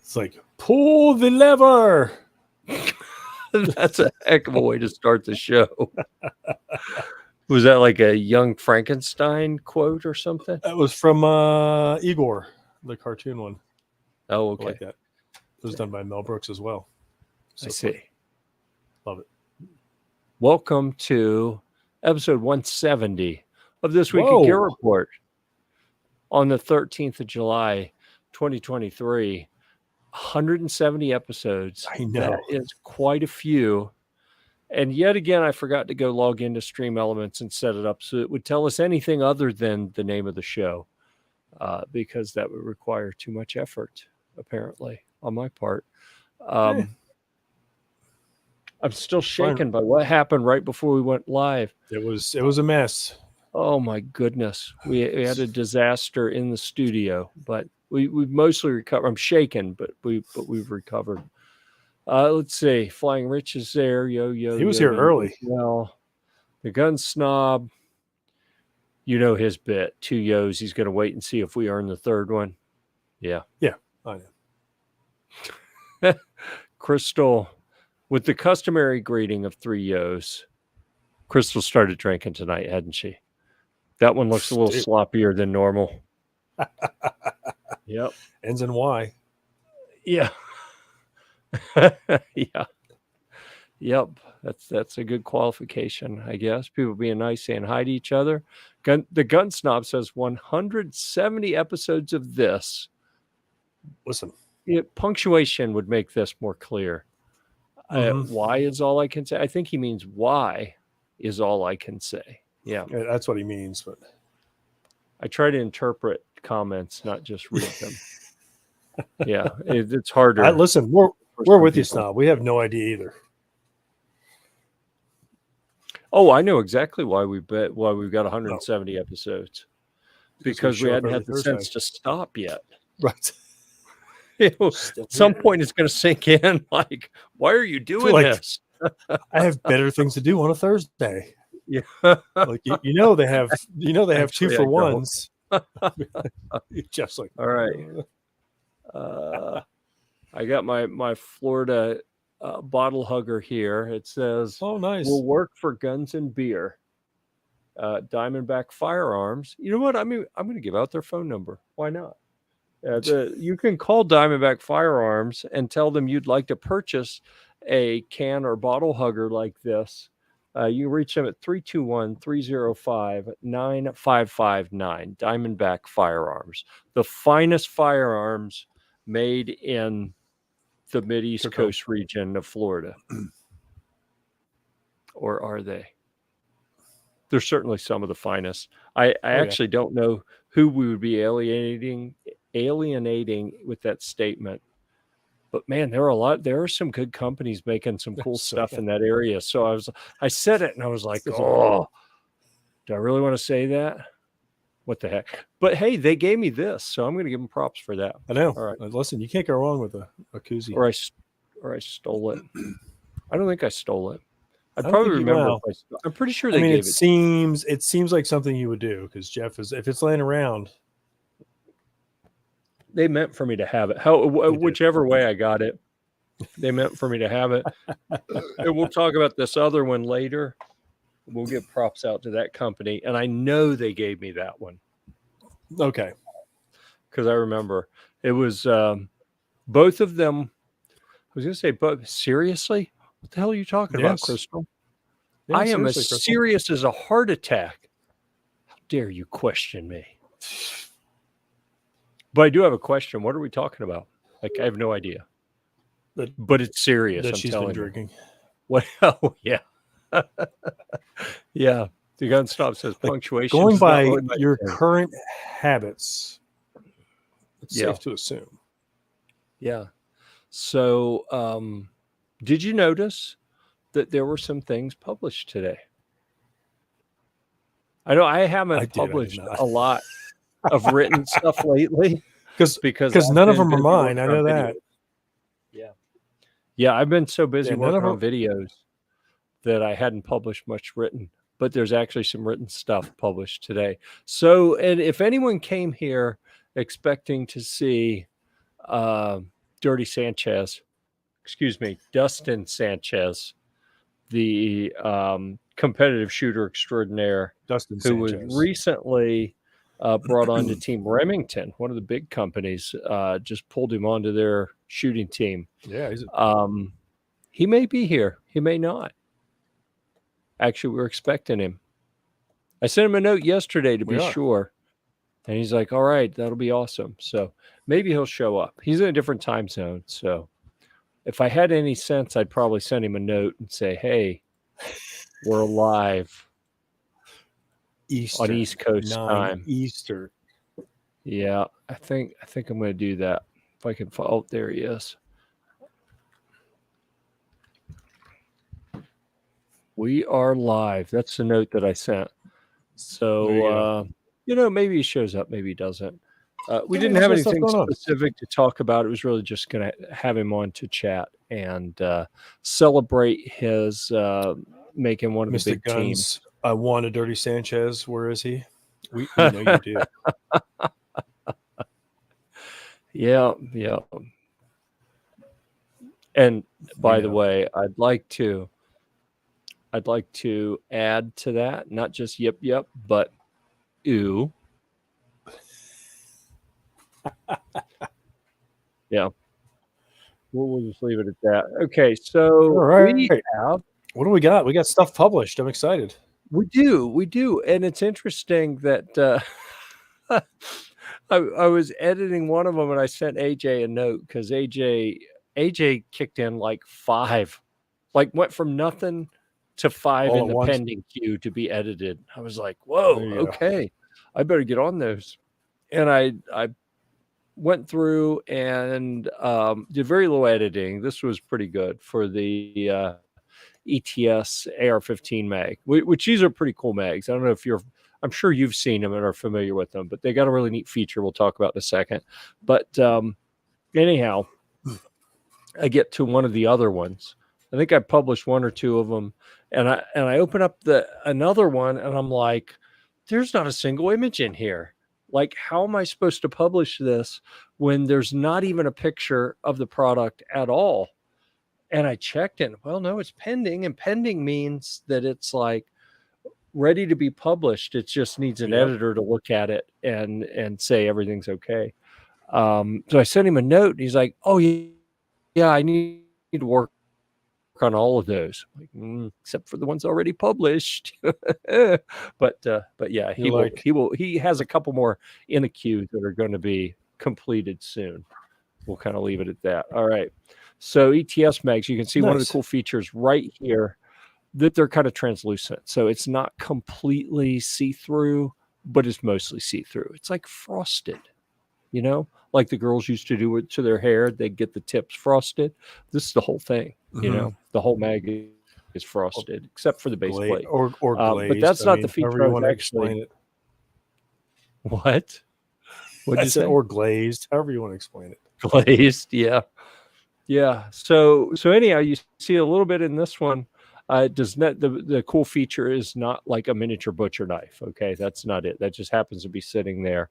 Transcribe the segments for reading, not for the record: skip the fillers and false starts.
It's like, pull the lever. That's a heck of a way to start the show. Was that like a Young Frankenstein quote or something? That was from Igor, the cartoon one. Oh, okay. I like that. It was done by Mel Brooks as well. So I see. Fun. Love it. Welcome to episode 170 of This Week at Gear Report on the 13th of July, 2023. 170 episodes. I know. That is quite a few. And yet again, I forgot to go log into Stream Elements and set it up so it would tell us anything other than the name of the show, because that would require too much effort, apparently, on my part. I'm still shaken by what happened right before we went live. It was a mess. Oh my goodness. We had a disaster in the studio, but we've mostly recovered. I'm shaken, but we've recovered. Let's see. Flying Rich is there. He was here early. Well, the gun snob, you know his bit. 2 yos. He's going to wait and see if we earn the third one. Yeah. Yeah, I know. Crystal, with the customary greeting of 3 yos, Crystal started drinking tonight, hadn't she? That one looks a little sloppier than normal. Yep. Ends in Y. Yeah. Yeah. Yep. That's a good qualification, I guess. People being nice, saying hi to each other. The Gun Snob says 170 episodes of this. Listen. Punctuation would make this more clear. Why is all I can say. I think he means why is all I can say. Yeah. That's what he means. But I try to interpret comments, not just read them. Yeah. It's harder. Listen, we're with you, Snob. We have no idea either. Oh, I know exactly why we've got 170 episodes. Because we hadn't had the sense to stop yet. Right. At some point it's going to sink in. Like, why are you doing this? I have better things to do on a Thursday. Yeah. Like they have 2-for-1s. Jeff's like, all right. I got my Florida bottle hugger here. It says, "Oh, nice. We'll work for guns and beer." Diamondback Firearms. You know what? I mean, I'm going to give out their phone number. Why not? You can call Diamondback Firearms and tell them you'd like to purchase a can or bottle hugger like this. You can reach them at 321-305-9559. Diamondback Firearms, the finest firearms made in the Mid-East Coast region of Florida. Or are they? They're certainly some of the finest. I actually don't know who we would be alienating with that statement. But man, there are some good companies making some cool stuff in that area. So I said it and I was like, oh, do I really want to say that? What the heck? But hey, they gave me this, so I'm going to give them props for that. I know. All right. Listen, you can't go wrong with a koozie. Or I stole it. I don't think I stole it. I probably remember. I'm pretty sure they gave it. It seems like something you would do because Jeff is, if it's laying around. They meant for me to have it. Whichever way I got it, they meant for me to have it. And we'll talk about this other one later. We'll give props out to that company. And I know they gave me that one. Okay. Because I remember it was both of them. I was going to say, but seriously? What the hell are you talking about, Crystal? Yeah, I am as serious as a heart attack. How dare you question me? But I do have a question. What are we talking about? Like, I have no idea. But it's serious. That she's been drinking. What? Oh, yeah. Yeah. The Gun Stop says punctuation. Going by your current habits, it's safe to assume. Yeah. So, did you notice that there were some things published today? I know I haven't published a lot of written stuff lately because none of them are mine. I know that. Yeah, I've been so busy working on videos that I hadn't published much written, but there's actually some written stuff published today. So, and if anyone came here expecting to see Dustin Sanchez, the competitive shooter extraordinaire, Dustin who was Sanchez. recently brought on to Team Remington, one of the big companies, just pulled him onto their shooting team. Yeah, he may be here. He may not. Actually, we're expecting him. I sent him a note yesterday to be sure. And he's like, all right, that'll be awesome. So maybe he'll show up. He's in a different time zone. So if I had any sense, I'd probably send him a note and say, hey, we're live Eastern, on East Coast time. Eastern. Yeah, I think I'm going to do that. If I can follow, oh, there he is. We are live. That's the note that I sent. So, maybe he shows up, maybe he doesn't. We didn't have anything specific to talk about. It was really just going to have him on to chat and celebrate his making one of Mr. the big Guns, teams. I want a Dirty Sanchez. Where is he? We know you do. Yeah. And by the way, I'd like to add to that, not just yep, but ooh. Yeah. We'll just leave it at that. Okay, so we have. What do we got? We got stuff published. I'm excited. We do, and it's interesting that I was editing one of them and I sent AJ a note because AJ kicked in like 5, like went from nothing to 5 in the pending queue to be edited. I was like, whoa, okay, I better get on those, and I went through and did very low editing. This was pretty good for the ETS AR-15 mag, which these are pretty cool mags. I don't know if I'm sure you've seen them and are familiar with them, but they got a really neat feature we'll talk about in a second. But anyhow, I get to one of the other ones. I think I published 1 or 2 of them, and I open up another one, and I'm like, there's not a single image in here. Like, how am I supposed to publish this when there's not even a picture of the product at all? And I checked it. Well, no, it's pending, and pending means that it's like ready to be published. It just needs an editor to look at it and say everything's okay. So I sent him a note, and he's like, oh, yeah, I need to work on all of those, like, except for the ones already published. but yeah, he has a couple more in the queue that are going to be completed soon. We'll kind of leave it at that. All right. So ETS mags, you can see one of the cool features right here that they're kind of translucent. So it's not completely see-through, but it's mostly see-through. It's like frosted, like the girls used to do it to their hair. They get the tips frosted. This is the whole thing, the whole mag is frosted, except for the base plate. Or glazed. But that's not the feature I was actually. It. What? What'd you say? Or glazed, however you want to explain it. Glazed, yeah. So anyhow, you see a little bit in this one. Does not the cool feature is not like a miniature butcher knife. Okay, that's not it. That just happens to be sitting there.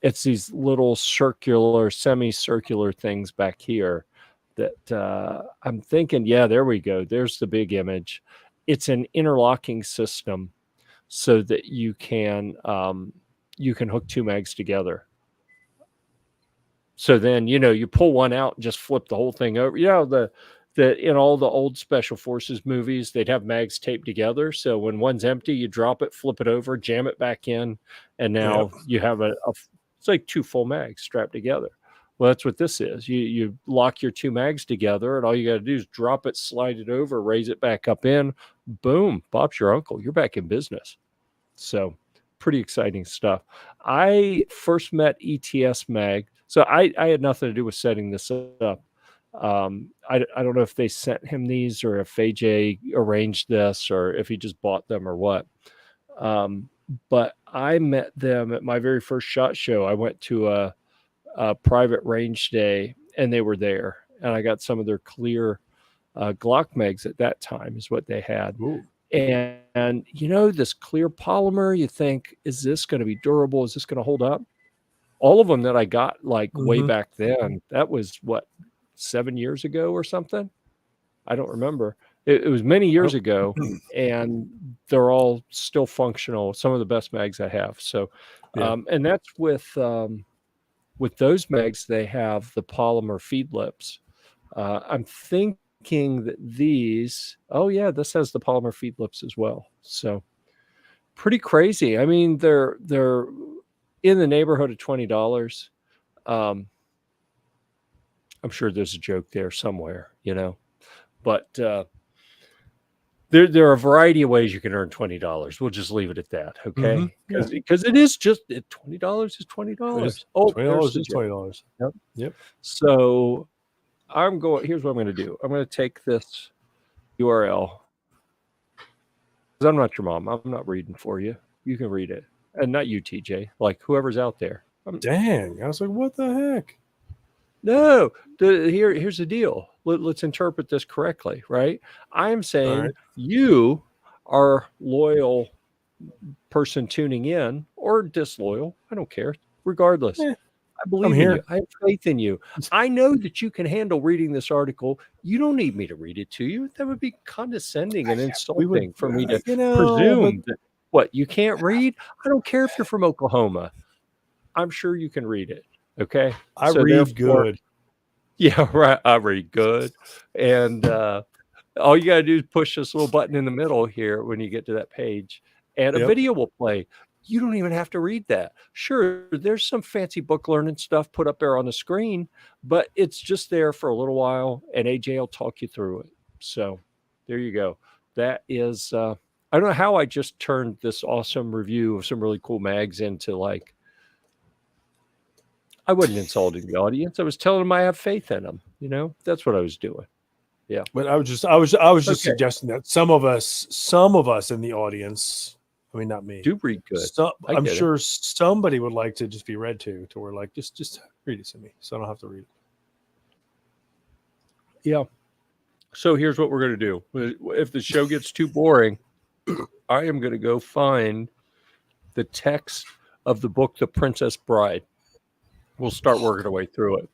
It's these little circular, semicircular things back here that I'm thinking, yeah, there we go. There's the big image. It's an interlocking system so that you can hook 2 mags together. So then, you pull one out and just flip the whole thing over. In all the old Special Forces movies, they'd have mags taped together. So when one's empty, you drop it, flip it over, jam it back in, and now you have it's like 2 full mags strapped together. Well, that's what this is. You lock your 2 mags together, and all you got to do is drop it, slide it over, raise it back up in. Boom, Bob's your uncle. You're back in business. So pretty exciting stuff. I first met ETS mag. So I had nothing to do with setting this up. I don't know if they sent him these or if AJ arranged this or if he just bought them or what. But I met them at my very first SHOT Show. I went to a private range day and they were there, and I got some of their clear Glock mags at that time is what they had. Ooh. And this clear polymer, you think, is this going to be durable? Is this going to hold up? All of them that I got like way Mhm. back then, that was what, 7 years ago or something? I don't remember. It was many years Oh. ago, and they're all still functional. Some of the best mags I have. So, Yeah. and that's with those mags, they have the polymer feed lips. I'm thinking that these, oh yeah, this has the polymer feed lips as well. So pretty crazy. I mean, they're in the neighborhood of $20. I'm sure there's a joke there somewhere, but there are a variety of ways you can earn $20. We'll just leave it at that, okay? Yeah. Because it is just $20 is It is $20. Oh, there's $20 the is joke. $20. Yep. Yep. So here's what I'm going to do. I'm going to take this URL because I'm not your mom. I'm not reading for you. You can read it. And not you, TJ, like whoever's out there. Dang. I was like, what the heck? No, here's the deal. Let's interpret this correctly, right? I am saying right. you are loyal person tuning in or disloyal. I don't care. Regardless, I believe in you. I have faith in you. I know that you can handle reading this article. You don't need me to read it to you. That would be condescending and insulting for me to presume that what you can't read. I don't care if you're from Oklahoma. I'm sure you can read it. Okay. I read good. Yeah, right. I read good. And all you got to do is push this little button in the middle here when you get to that page, and a video will play. You don't even have to read that. Sure, there's some fancy book learning stuff put up there on the screen, but it's just there for a little while, and AJ will talk you through it. So there you go. That is, I don't know how I just turned this awesome review of some really cool mags into like, I wasn't insulting the audience. I was telling them I have faith in them. That's what I was doing. Yeah. But I was just suggesting that some of us in the audience, I mean, not me, do read good. I'm sure somebody would like to just be read to where like, just read it to me so I don't have to read it. Yeah. So here's what we're going to do. If the show gets too boring, I am going to go find the text of the book, The Princess Bride. We'll start working our way through it.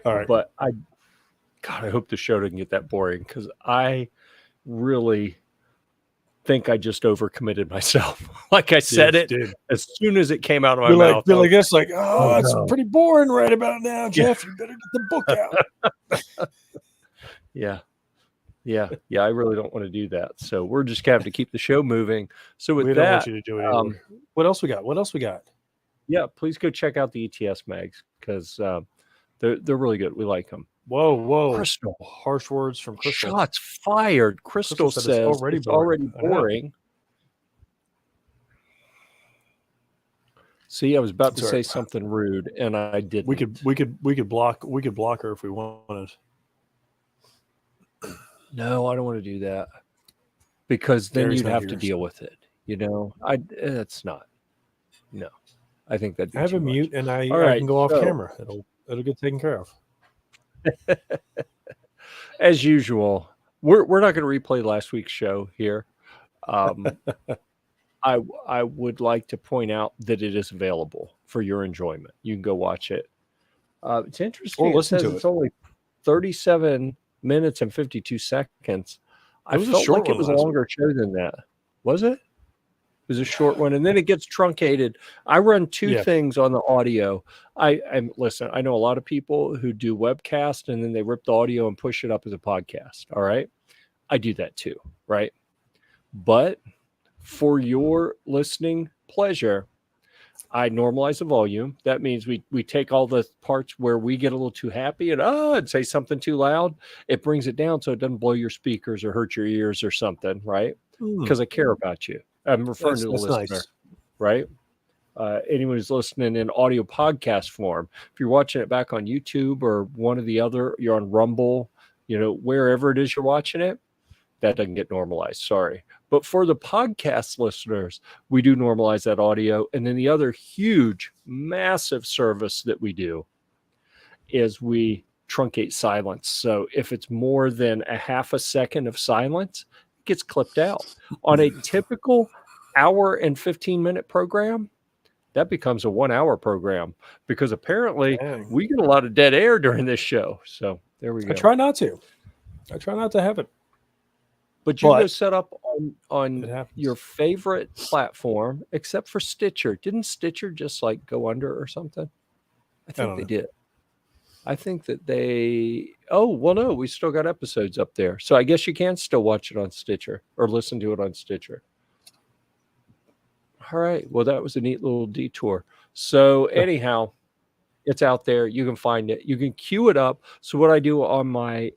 All right. But I hope the show doesn't get that boring because I really think I just overcommitted myself. Like I said as soon as it came out of my mouth. It's like, it's pretty boring right about now, Jeff. You better get the book out. Yeah. I really don't want to do that. So we're just going to have to keep the show moving. So with we that, don't want you to do it. What else we got? Yeah, please go check out the ETS mags because they're really good. We like them. Whoa. Crystal. Harsh words from Crystal. Shots fired. Crystal says it's already boring. See, I was about to say something rude and I didn't. We could block her if we wanted. No, I don't want to do that. Because then you'd have to deal with it. It's not. No. I think that'd be I have too a mute much. and I right, can go off camera. It'll get taken care of. As usual, we're not going to replay last week's show here. I would like to point out that it is available for your enjoyment. You can go watch it. It's interesting. Or listen to it. It's only 37 minutes and 52 seconds. I felt like it was a longer show than that. Was it? It was a short one, and then it gets truncated. I run two things on the audio. Listen, I know a lot of people who do webcast, and then they rip the audio and push it up as a podcast. All right. I do that too. Right. But for your listening pleasure, I normalize the volume. That means we take all the parts where we get a little too happy and say something too loud. It brings it down so it doesn't blow your speakers or hurt your ears or something, right? Because I care about you. I'm referring to the listener, right? Anyone who's listening in audio podcast form, if you're watching it back on YouTube or one or the other, you're on Rumble, wherever it is you're watching it, that doesn't get normalized. Sorry. But for the podcast listeners, we do normalize that audio. And then the other huge, massive service that we do is we truncate silence. So if it's more than a half a second of silence, it gets clipped out. On a typical hour and 15-minute program, that becomes a 1 hour program because apparently Dang. we get a lot of dead air during this show. So there we go. I try not to have it. But you go set up on your favorite platform, except for Stitcher. Didn't Stitcher just like go under or something? I think they did. I think that they. Oh, well, no, we still got episodes up there. So I guess you can still watch it on Stitcher or listen to it on Stitcher. All right. Well, that was a neat little detour. So anyhow, it's out there. You can find it. You can queue it up. So what I do on my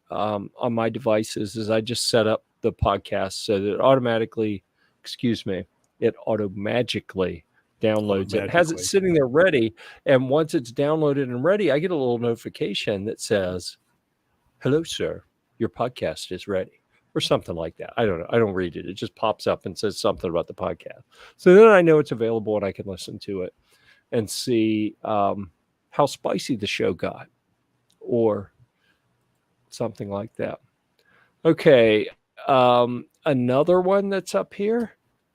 devices is I just set up the podcast so that it automatically, it auto-magically downloads it. It has it sitting there ready. And once it's downloaded and ready, I get a little notification that says, "Hello, sir. Your podcast is ready." Or something like that. I don't know. I don't read it. It just pops up and says something about the podcast. So then I know it's available and I can listen to it and see how spicy the show got or something like that. Okay. Another one that's up here.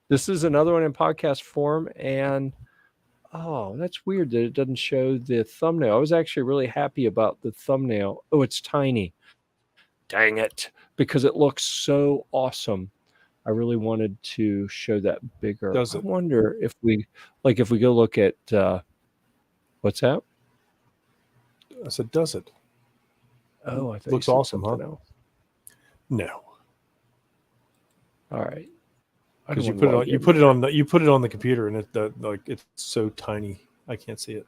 This is another one in podcast form. And that's weird that it doesn't show the thumbnail. I was actually really happy about the thumbnail. Oh, it's tiny. Dang it. Because it looks so awesome. I really wanted to show that bigger. I wonder if we go look at what's that? I said, does it? Oh, I thought looks awesome, huh? Else. No. All right. Because you put it on the computer and it's so tiny I can't see it.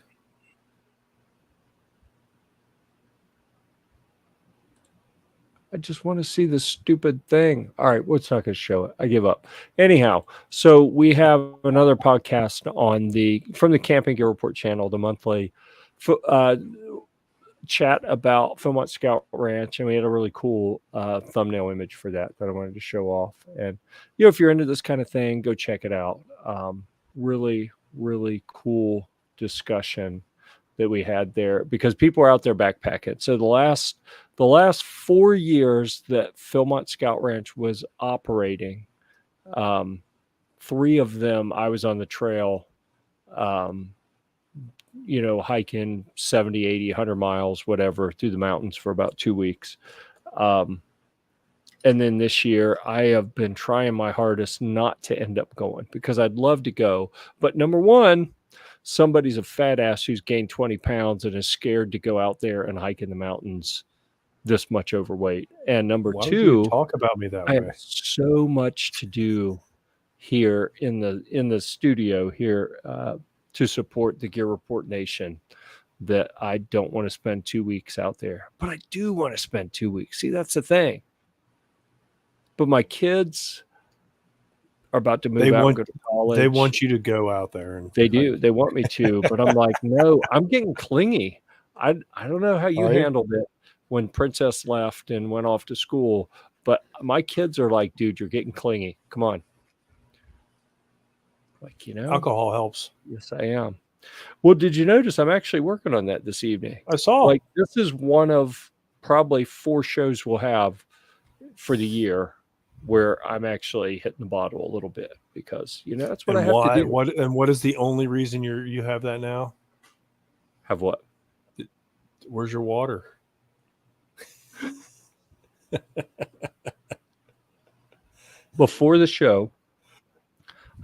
I just want to see the stupid thing. All right, what's not going to show it? I give up. Anyhow, so we have another podcast from the Camping Gear Report channel, the monthly chat about Philmont Scout Ranch, and we had a really cool thumbnail image for that I wanted to show off. And if you're into this kind of thing, go check it out. Really, really cool discussion that we had there because people are out there backpacking. So the last 4 years that Philmont Scout Ranch was operating, 3 of them I was on the trail, hiking 70, 80, 100 miles, whatever, through the mountains for about 2 weeks. And then this year I have been trying my hardest not to end up going because I'd love to go. But number one, somebody's a fat ass who's gained 20 pounds and is scared to go out there and hike in the mountains this much overweight. And number Why two, would you talk about me that way? I have so much to do here in the studio here to support the Gear Report Nation that I don't want to spend 2 weeks out there. But I do want to spend 2 weeks. See, that's the thing. But my kids are about to move out and go to college. They want you to go out there. And they do. They want me to. But I'm like, no, I'm getting clingy. I don't know how you handled it when Princess left and went off to school. But my kids are like, dude, you're getting clingy. Come on. Like, alcohol helps. Yes, I am. Well, did you notice I'm actually working on that this evening? I saw. Like, this is one of probably 4 shows we'll have for the year where I'm actually hitting the bottle a little bit because, that's what I have to do. What is the only reason you have that now? Have what? Where's your water? Before the show,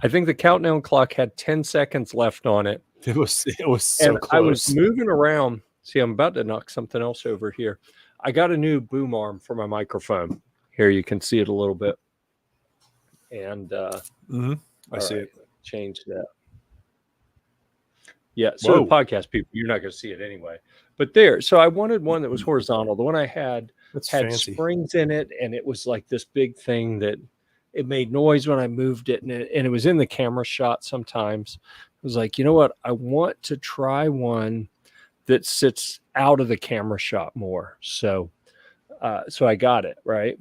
I think the countdown clock had 10 seconds left on it. It was so and close. I was moving around. See, I'm about to knock something else over here. I got a new boom arm for my microphone. Here, you can see it a little bit. And I see it. Change that. Yeah, so the podcast people, you're not going to see it anyway. But there, so I wanted one that was horizontal. The one I had had fancy springs in it, and it was like this big thing that it made noise when I moved it, and it was in the camera shot sometimes. I was like, you know what? I want to try one that sits out of the camera shot more. So I got it, right?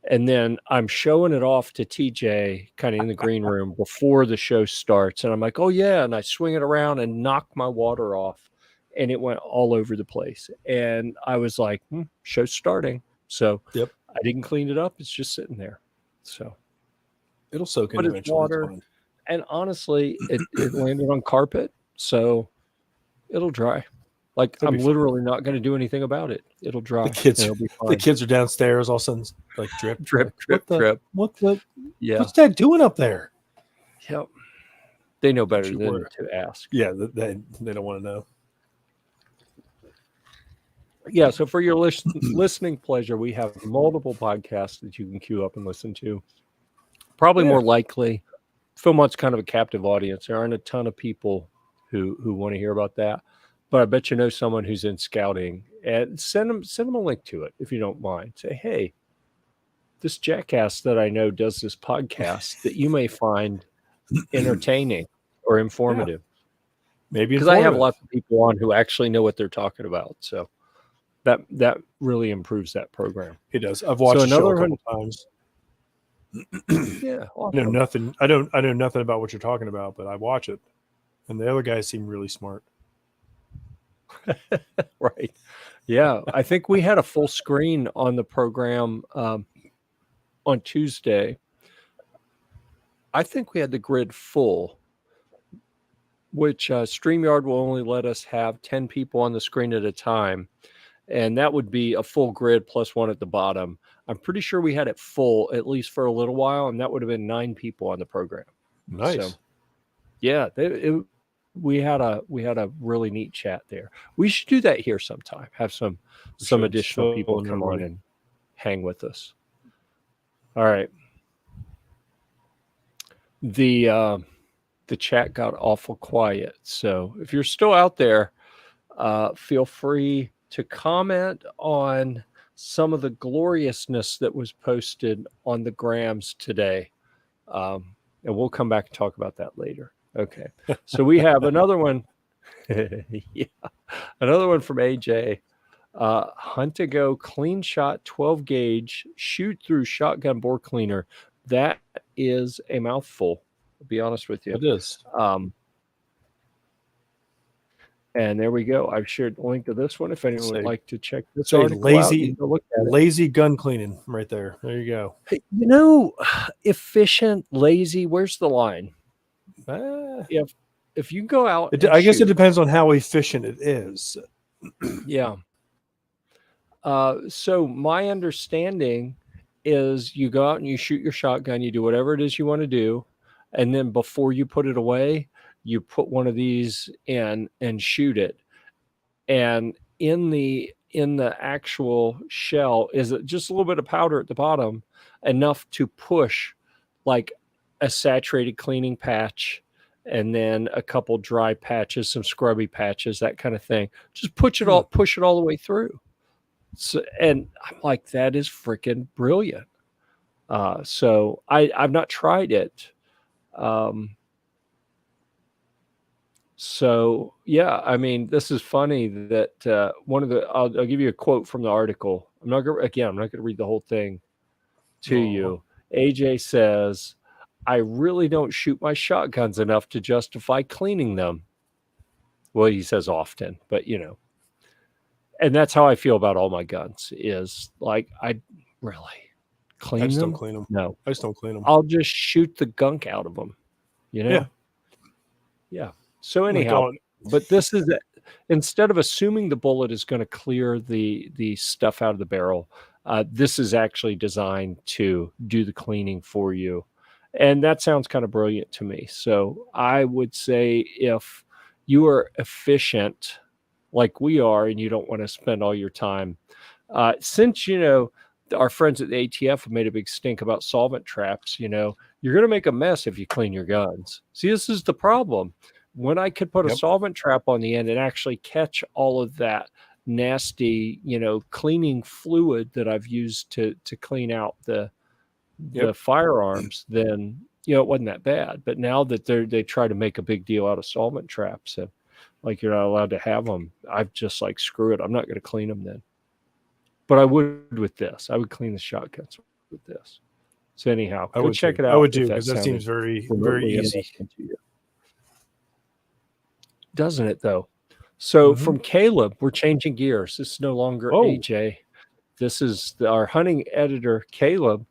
And then I'm showing it off to TJ kind of in the green room before the show starts. And I'm like, oh, yeah. And I swing it around and knock my water off. And it went all over the place. And I was like, show's starting. So I didn't clean it up. It's just sitting there. So it'll soak in eventually. Water. And honestly, it landed on carpet, so it'll dry. Like, That'd I'm be literally not going to do anything about it. It'll dry. The kids, and it'll be the fine. kids are downstairs. All of a sudden, like drip, Drip, like, drip, drip. Yeah. What's Dad doing up there? Yep. They know better Actually, than we're- to ask. Yeah, they don't want to know. Yeah. So for your listening pleasure, we have multiple podcasts that you can queue up and listen to. Probably more likely, Philmont's kind of a captive audience. There aren't a ton of people who want to hear about that, but I bet you know someone who's in scouting, and send them a link to it if you don't mind. Say, hey, this jackass that I know does this podcast that you may find entertaining or informative. Maybe because I have lots of people on who actually know what they're talking about, so that really improves that program. It does. I've watched the show a couple times. Yeah, awesome. I know nothing. I know nothing about what you're talking about, but I watch it, and the other guys seem really smart. Right. Yeah, I think we had a full screen on the program on Tuesday. I think we had the grid full, which StreamYard will only let us have 10 people on the screen at a time. And that would be a full grid plus one at the bottom. I'm pretty sure we had it full, at least for a little while, and that would have been 9 people on the program. Nice. So, yeah, we had a really neat chat there. We should do that here sometime. Have some additional people come on and hang with us. All right. The chat got awful quiet. So if you're still out there, feel free to comment on some of the gloriousness that was posted on the grams today. And we'll come back and talk about that later. Okay. So we have another one. Yeah. Another one from AJ. Hunt to go clean shot 12 gauge shoot through shotgun bore cleaner. That is a mouthful. I'll be honest with you. It is. And there we go. I've shared the link to this one. If anyone would like to check this out, lazy gun cleaning right there. There you go. Hey, efficient, lazy. Where's the line? If you go out, I guess it depends on how efficient it is. Yeah. So my understanding is you go out and you shoot your shotgun. You do whatever it is you want to do, and then before you put it away, you put one of these in and shoot it. And in the actual shell is just a little bit of powder at the bottom, enough to push like a saturated cleaning patch, and then a couple dry patches, some scrubby patches, that kind of thing. Just push it all the way through. So, and I'm like, that is freaking brilliant. So I've not tried it. So yeah, I mean, this is funny that one of the I'll give you a quote from the article. I'm not going to read the whole thing to you. AJ says, "I really don't shoot my shotguns enough to justify cleaning them." Well, he says often, but and that's how I feel about all my guns. Is like, I really clean them. I just don't clean them. No, I just don't clean them. I'll just shoot the gunk out of them. Yeah. So anyhow, but this is instead of assuming the bullet is going to clear the stuff out of the barrel, this is actually designed to do the cleaning for you, and that sounds kind of brilliant to me. So I would say if you are efficient like we are, and you don't want to spend all your time, since our friends at the ATF have made a big stink about solvent traps, you're going to make a mess if you clean your guns. See, this is the problem. When I could put a solvent trap on the end and actually catch all of that nasty, cleaning fluid that I've used to clean out the firearms, then, it wasn't that bad. But now that they try to make a big deal out of solvent traps, and like you're not allowed to have them, I've just like, screw it. I'm not going to clean them then. But I would with this. I would clean the shotguns with this. So anyhow, go check it out. I would do, because that seems very, very easy. Doesn't it though? So from Caleb, we're changing gears. This is no longer AJ. This is our hunting editor, Caleb,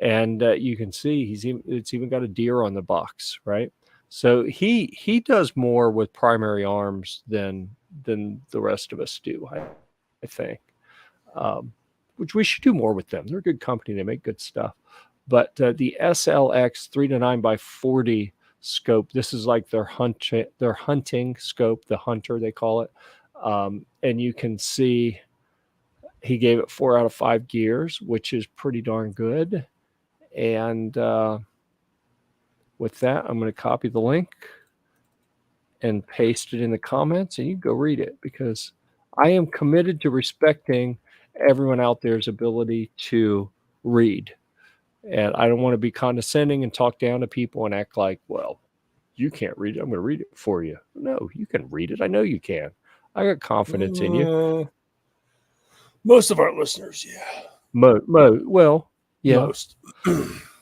And you can see it's even got a deer on the box, right? So he does more with primary arms than the rest of us do, I think. Which we should do more with them. They're a good company. They make good stuff. But the SLX 3-9x40 scope, this is like their hunting scope, the Hunter they call it. And you can see he gave it 4 out of 5 gears, which is pretty darn good. And with that, I'm going to copy the link and paste it in the comments, and you can go read it, because I am committed to respecting everyone out there's ability to read. And I don't want to be condescending and talk down to people and act like, well, you can't read it, I'm going to read it for you. No, you can read it. I know you can. I got confidence in you. Most of our listeners, yeah. Well, yeah. Most.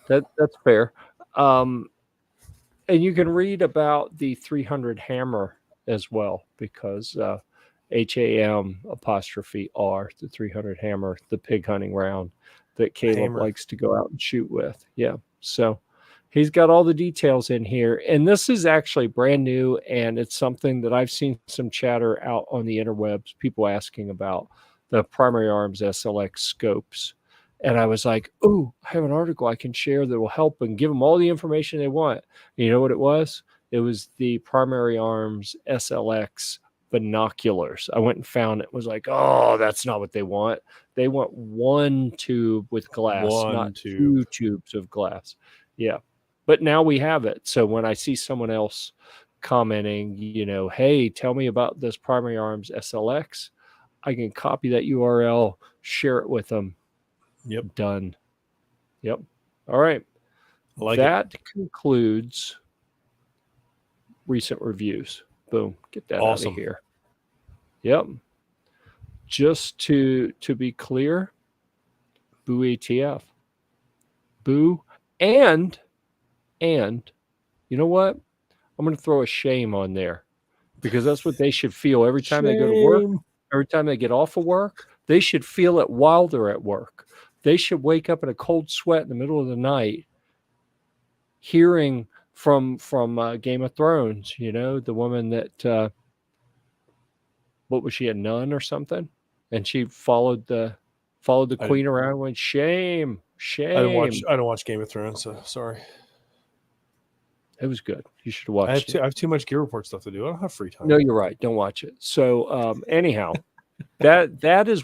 That's fair. And you can read about the 300 hammer as well, because HAM apostrophe R, the 300 hammer, the pig hunting round that Caleb likes to go out and shoot with. Yeah. So he's got all the details in here. And this is actually brand new, and it's something that I've seen some chatter out on the interwebs, people asking about the Primary Arms SLX scopes. And I was like, oh, I have an article I can share that will help and give them all the information they want. And you know what it was? It was the Primary Arms SLX binoculars. I went and found it. Was like, oh, that's not what they want. They want one tube with glass, not two tubes of glass. Yeah. But now we have it. So when I see someone else commenting, hey, tell me about this Primary Arms SLX, I can copy that URL, share it with them. Yep. Done. Yep. All right. That concludes recent reviews. Boom. Get that out of here. Yep. Just to be clear, boo ATF. Boo. And you know what? I'm going to throw a shame on there, because that's what they should feel every time they go to work, every time they get off of work. They should feel it while they're at work. They should wake up in a cold sweat in the middle of the night, hearing from Game of Thrones, the woman that, what was she, a nun or something? And she followed the queen around and went, shame. I don't watch Game of Thrones, so sorry. It was good. You should watch it. I have too much GearReport stuff to do. I don't have free time. No, you're right. Don't watch it. So anyhow, that is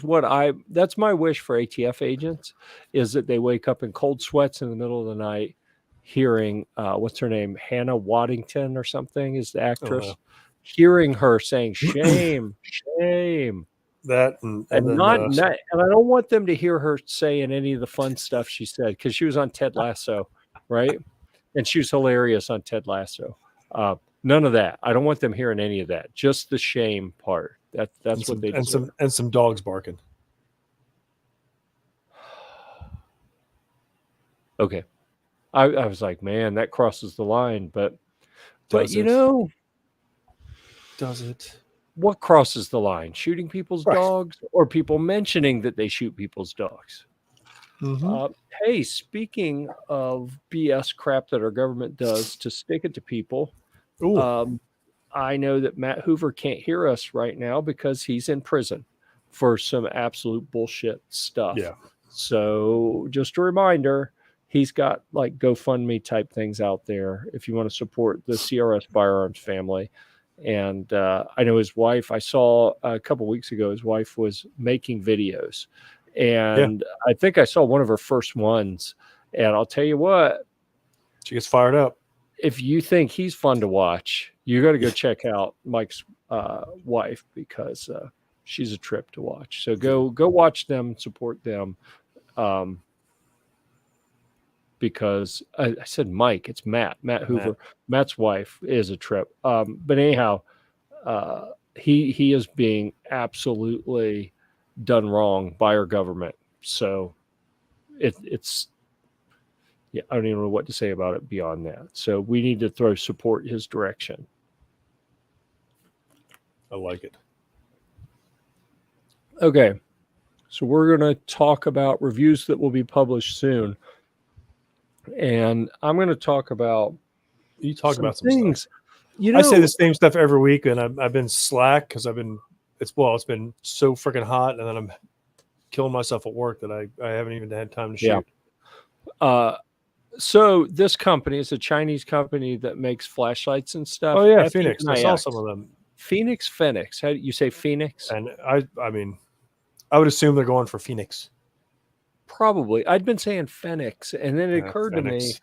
that's my wish for ATF agents, is that they wake up in cold sweats in the middle of the night, hearing what's her name, Hannah Waddington or something is the actress, hearing her saying shame, shame. That and I don't want them to hear her saying any of the fun stuff she said, because she was on Ted Lasso, right? And she was hilarious on Ted Lasso. None of that. I don't want them hearing any of that. Just the shame part. That's what they deserve. And some dogs barking. Okay. I was like, man, that crosses the line, but does it? What crosses the line? Shooting people's dogs, or people mentioning that they shoot people's dogs? Mm-hmm. Hey, speaking of BS crap that our government does to stick it to people, I know that Matt Hoover can't hear us right now because he's in prison for some absolute bullshit stuff. Yeah. So just a reminder, he's got like GoFundMe type things out there if you want to support the CRS Firearms family. And I know his wife, I saw a couple weeks ago, his wife was making videos. And I think I saw one of her first ones. And I'll tell you what, she gets fired up. If you think he's fun to watch, you got to go check out Mike's wife, because she's a trip to watch. So go watch them, support them. Because I said Mike, it's Matt Hoover. Matt's wife is a trip. But anyhow, he is being absolutely done wrong by our government. So it's I don't even know what to say about it beyond that. So we need to throw support his direction. I like it. Okay. So we're going to talk about reviews that will be published soon. And I'm going to talk about You talk about some things. stuff. You I say know, the same stuff every week, and I've been slack because it's been so freaking hot, and then I'm killing myself at work that I haven't even had time to shoot. So this company is a Chinese company that makes flashlights and stuff. Oh yeah, Phoenix. I saw some of them. Phoenix. How do you say Phoenix? And I mean, I would assume they're going for Phoenix. Probably. I'd been saying Phoenix, and then it occurred to me. Phoenix.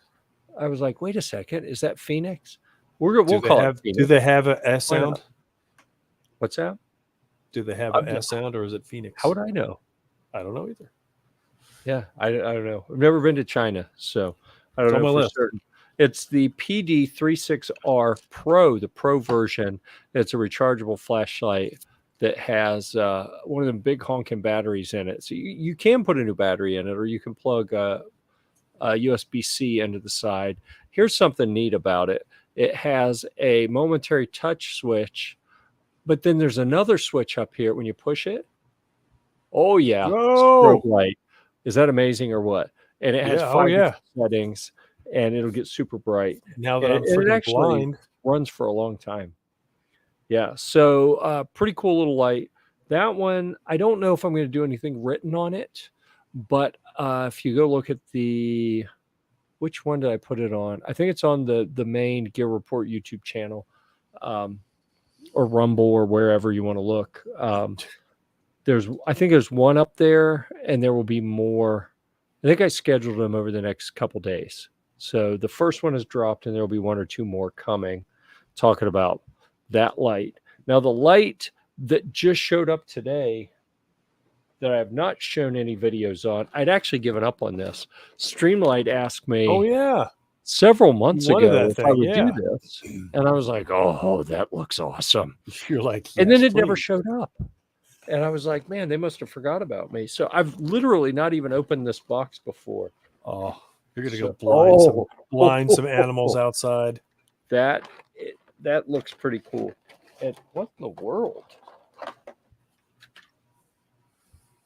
I was like, wait a second, is that Phoenix? We'll call it Phoenix. Do they have a S sound? What's that? Do they have an S sound, or is it Phoenix? How would I know? I don't know either. Yeah, I don't know. I've never been to China, so I don't know for certain. It's the PD36R Pro, the Pro version. It's a rechargeable flashlight that has one of them big honking batteries in it. So you can put a new battery in it, or you can plug a USB-C into the side. Here's something neat about it. It has a momentary touch switch, but then there's another switch up here when you push it. Oh, yeah. Strobe light. Is that amazing or what? And it has 5 settings, and it'll get super bright. Now that I'm freaking blind, runs for a long time. Yeah. So pretty cool little light. That one, I don't know if I'm going to do anything written on it, but if you go look at which one did I put it on? I think it's on the main GearReport YouTube channel, or Rumble, or wherever you want to look. I think there's one up there, and there will be more. I think I scheduled them over the next couple days. So the first one is dropped, and there will be one or two more coming, talking about that light. Now, the light that just showed up today that I have not shown any videos on, I'd actually given up on this. Streamlight asked me several months ago if I would do this. And I was like, oh, that looks awesome. You're like, yes, and then it never showed up. And I was like, man, they must have forgot about me. So I've literally not even opened this box before. Oh, you're going to go blind some animals outside. That looks pretty cool. And what in the world?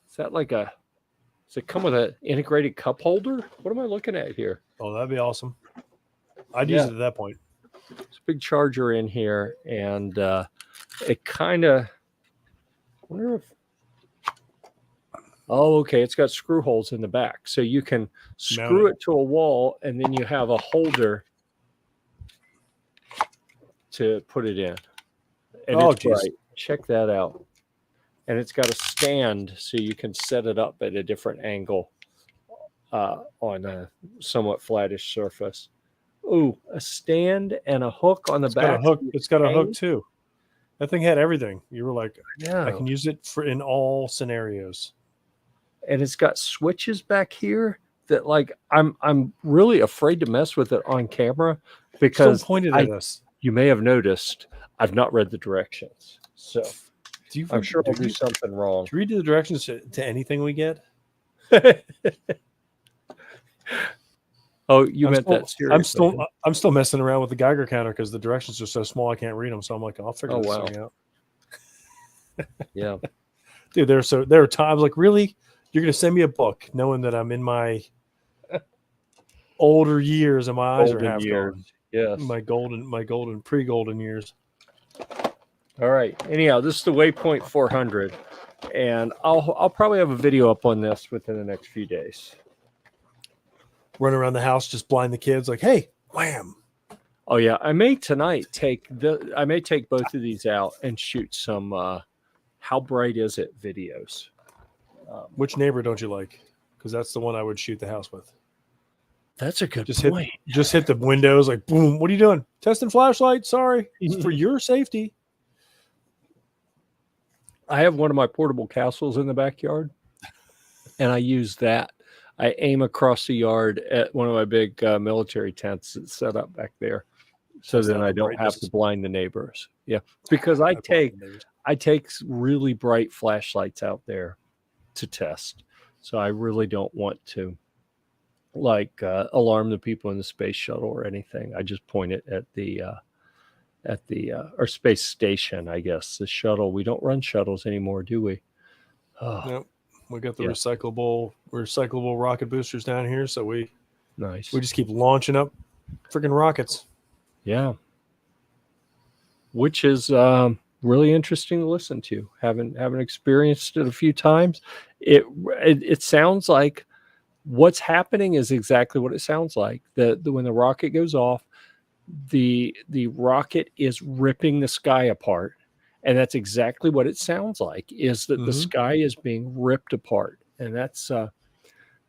Is that does it come with an integrated cup holder? What am I looking at here? Oh, that'd be awesome. I'd use it at that point. There's a big charger in here, and it kind of, wonder if, okay, it's got screw holes in the back. So you can screw it to a wall, and then you have a holder to put it in. And it's bright. Check that out. And it's got a stand, so you can set it up at a different angle on a somewhat flattish surface. Ooh, a stand and a hook on the back. It's got a hook too. That thing had everything. You were like, I can use it in all scenarios. And it's got switches back here that, like, I'm really afraid to mess with it on camera because pointed at us. You may have noticed I've not read the directions, so I'm sure I'll do something wrong. Do you read the directions to anything we get? Oh, you meant that seriously? I'm still messing around with the Geiger counter because the directions are so small I can't read them. So I'm like, I'll figure this thing out. Yeah, dude, there are times like, really, you're gonna send me a book knowing that I'm in my older years and my eyes are half gone. Yes, my golden pre-golden years. All right. Anyhow, this is the Waypoint 400, and I'll probably have a video up on this within the next few days. Run around the house, just blind the kids, like, hey, wham. Oh yeah, I may tonight take both of these out and shoot some how bright is it videos. Which neighbor don't you like? Because that's the one I would shoot the house with. That's a good point. Just hit the windows, like, boom. What are you doing? Testing flashlight. Sorry, it's for your safety. I have one of my portable castles in the backyard, and I use that. I aim across the yard at one of my big military tents that's set up back there, so then I don't have to blind the neighbors. Yeah, because I take really bright flashlights out there to test, so I really don't want to alarm the people in the space shuttle or anything. I just point it at the or space station, I guess. The shuttle, we don't run shuttles anymore, do we? Nope. We got the recyclable rocket boosters down here, so we Nice. We just keep launching up freaking rockets. Yeah. Which is really interesting to listen to. Haven't experienced it a few times. It sounds like what's happening is exactly what it sounds like. When the rocket goes off, the rocket is ripping the sky apart, and that's exactly what it sounds like. Is that the sky is being ripped apart, and that's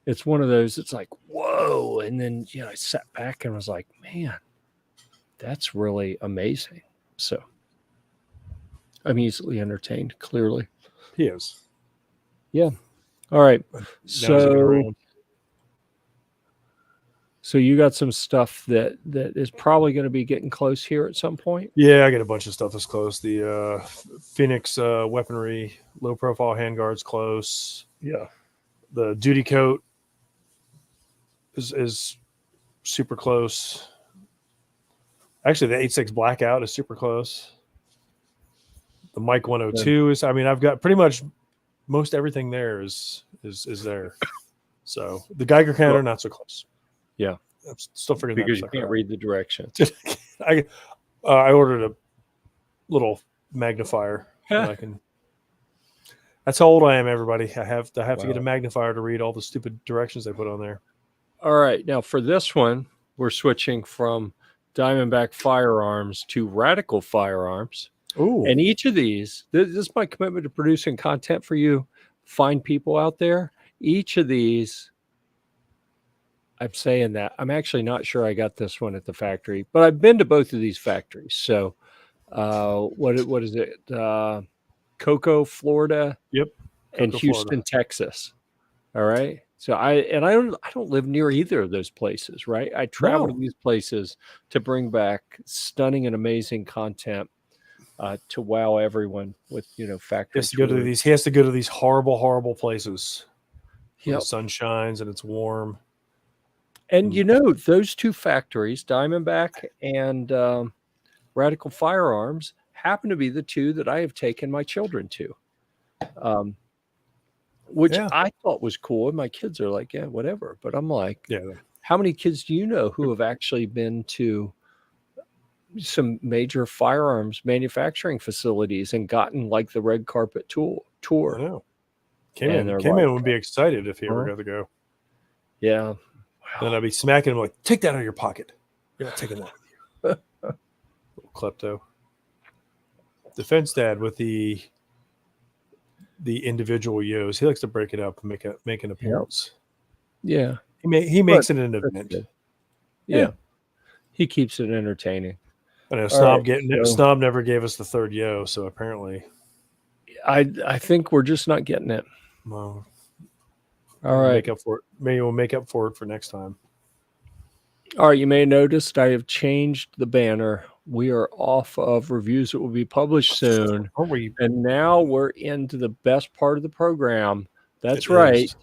it's one of those. It's like whoa, and then I sat back and was like, man, that's really amazing. So I'm easily entertained. Clearly, He is. yeah. All right, Now he's looking around. So you got some stuff that is probably going to be getting close here at some point. Yeah, I got a bunch of stuff that's close. The Phoenix weaponry, low profile handguards close. Yeah. The duty coat is super close. Actually, the 8.6 blackout is super close. The Mike 102 is. I mean, I've got pretty much most everything there is there. So the Geiger counter not so close. Yeah, I'm still figuring because that you can't read the directions. I ordered a little magnifier. That I can. That's how old I am, everybody. I have to get a magnifier to read all the stupid directions they put on there. All right, now for this one, we're switching from Diamondback Firearms to Radical Firearms. Ooh. And each of these, this is my commitment to producing content for you, fine people out there. Each of these, I'm saying that. I'm actually not sure I got this one at the factory, but I've been to both of these factories. So what is it? Cocoa, Florida. Yep. And Cocoa, Houston, Florida. Texas. All right. So I don't live near either of those places, right? I travel to these places to bring back stunning and amazing content to wow everyone with factory. He has to go to these horrible, horrible places where the sun shines and it's warm. And those two factories, Diamondback and Radical Firearms, happen to be the two that I have taken my children to. Which I thought was cool. And my kids are like, yeah, whatever. But I'm like, how many kids do you know who have actually been to some major firearms manufacturing facilities and gotten like the red carpet tour? I know. K-Man would be excited if he ever got to go. Yeah. Wow. Then I'd be smacking him like, take that out of your pocket. You're not taking that with you. Little klepto. Defense Dad with the individual yos. He likes to break it up and make an appearance. Yeah. He makes it an event. Yeah. He keeps it entertaining. I know Snob never gave us the third yo, so apparently I think we're just not getting it. Well, all right. Make up for it. Maybe we'll make up for it for next time. All right, you may have noticed I have changed the banner. We are off of reviews that will be published soon. Aren't we? And now we're into the best part of the program. That's right.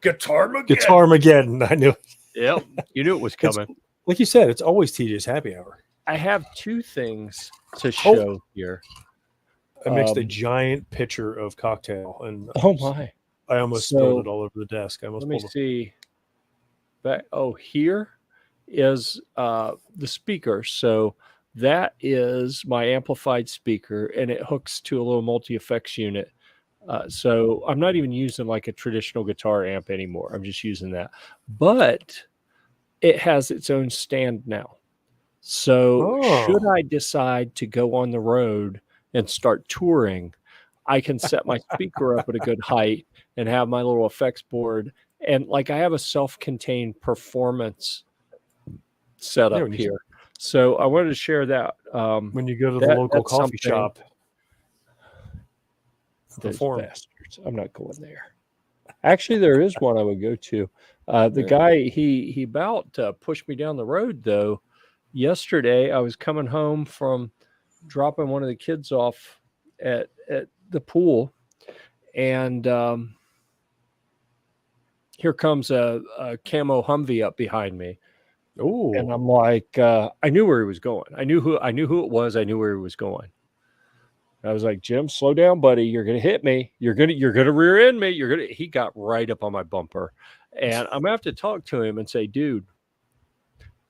Guitar-mageddon. I knew it. Yep. You knew it was coming. Like you said, it's always TJ's happy hour. I have two things to show here. I mixed a giant pitcher of cocktail. And oh, my. I almost spilled it all over the desk. Let me see. Here is the speaker. So that is my amplified speaker, and it hooks to a little multi-effects unit. So I'm not even using like a traditional guitar amp anymore. I'm just using that. But it has its own stand now. So should I decide to go on the road and start touring, I can set my speaker up at a good height and have my little effects board. And like I have a self-contained performance setup here. So I wanted to share that. When you go to the local coffee shop. Bastards. I'm not going there. Actually, there is one I would go to. The guy, he about pushed me down the road, though. Yesterday, I was coming home from dropping one of the kids off at the pool, and here comes a camo Humvee up behind me. Oh, and I'm like, I knew where he was going. I knew who it was. I knew where he was going. I was like, Jim, slow down, buddy. You're gonna hit me. You're gonna rear end me. He got right up on my bumper, And I'm gonna have to talk to him and say, dude,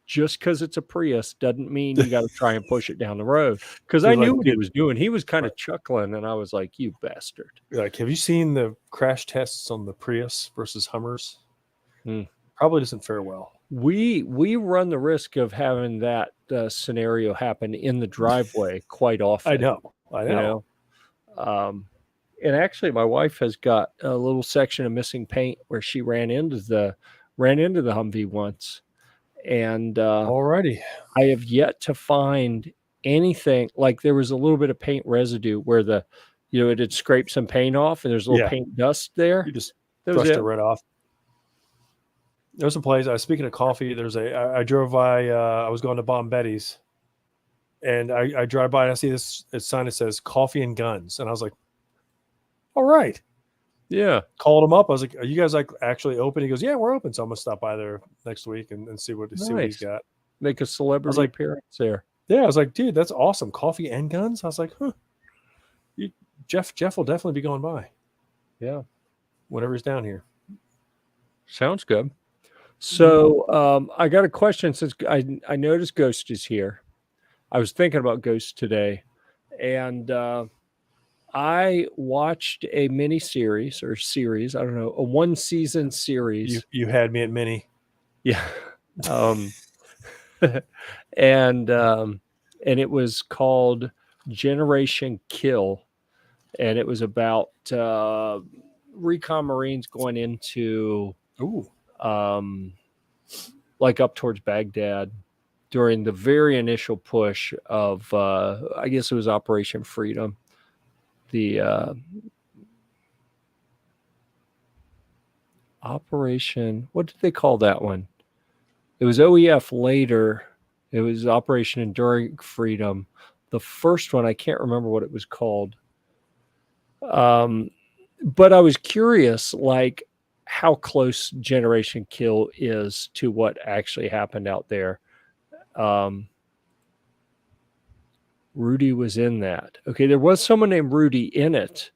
just because it's a Prius doesn't mean you got to try and push it down the road. Because I knew what he was doing. He was kind of chuckling, and I was like, you bastard. Like, have you seen the crash tests on the Prius versus Hummers? Probably doesn't fare well. We run the risk of having that scenario happen in the driveway quite often. I know. You know? And actually, my wife has got a little section of missing paint where she ran into the Humvee once. And alrighty, I have yet to find anything. Like, there was a little bit of paint residue where it had scraped some paint off, and there's a little paint dust there. You just brushed it right off. There's a place. Speaking of coffee, I drove by. I was going to Bombetti's, and I drive by and I see this sign that says "Coffee and Guns," and I was like, "All right." Yeah. Called him up. I was like, "Are you guys like actually open?" He goes, "Yeah, we're open." So I'm gonna stop by there next week and see what he's got. Make a celebrity appearance there. Yeah, I was like, "Dude, that's awesome. Coffee and Guns." I was like, "Huh." Jeff will definitely be going by. Yeah. Whenever he's down here. Sounds good. So I got a question since I noticed Ghost is here. I was thinking about Ghost today, and I watched a mini series or series. I don't know, a 1-season series. You had me at mini. Yeah. And it was called Generation Kill, and it was about recon Marines going into like up towards Baghdad during the very initial push of I guess it was Operation Freedom. The Operation, what did they call that one? It was OEF later. It was Operation Enduring Freedom. The first one, I can't remember what it was called. But I was curious, like, how close Generation Kill is to what actually happened out there. Rudy was in that. Okay, there was someone named Rudy in it.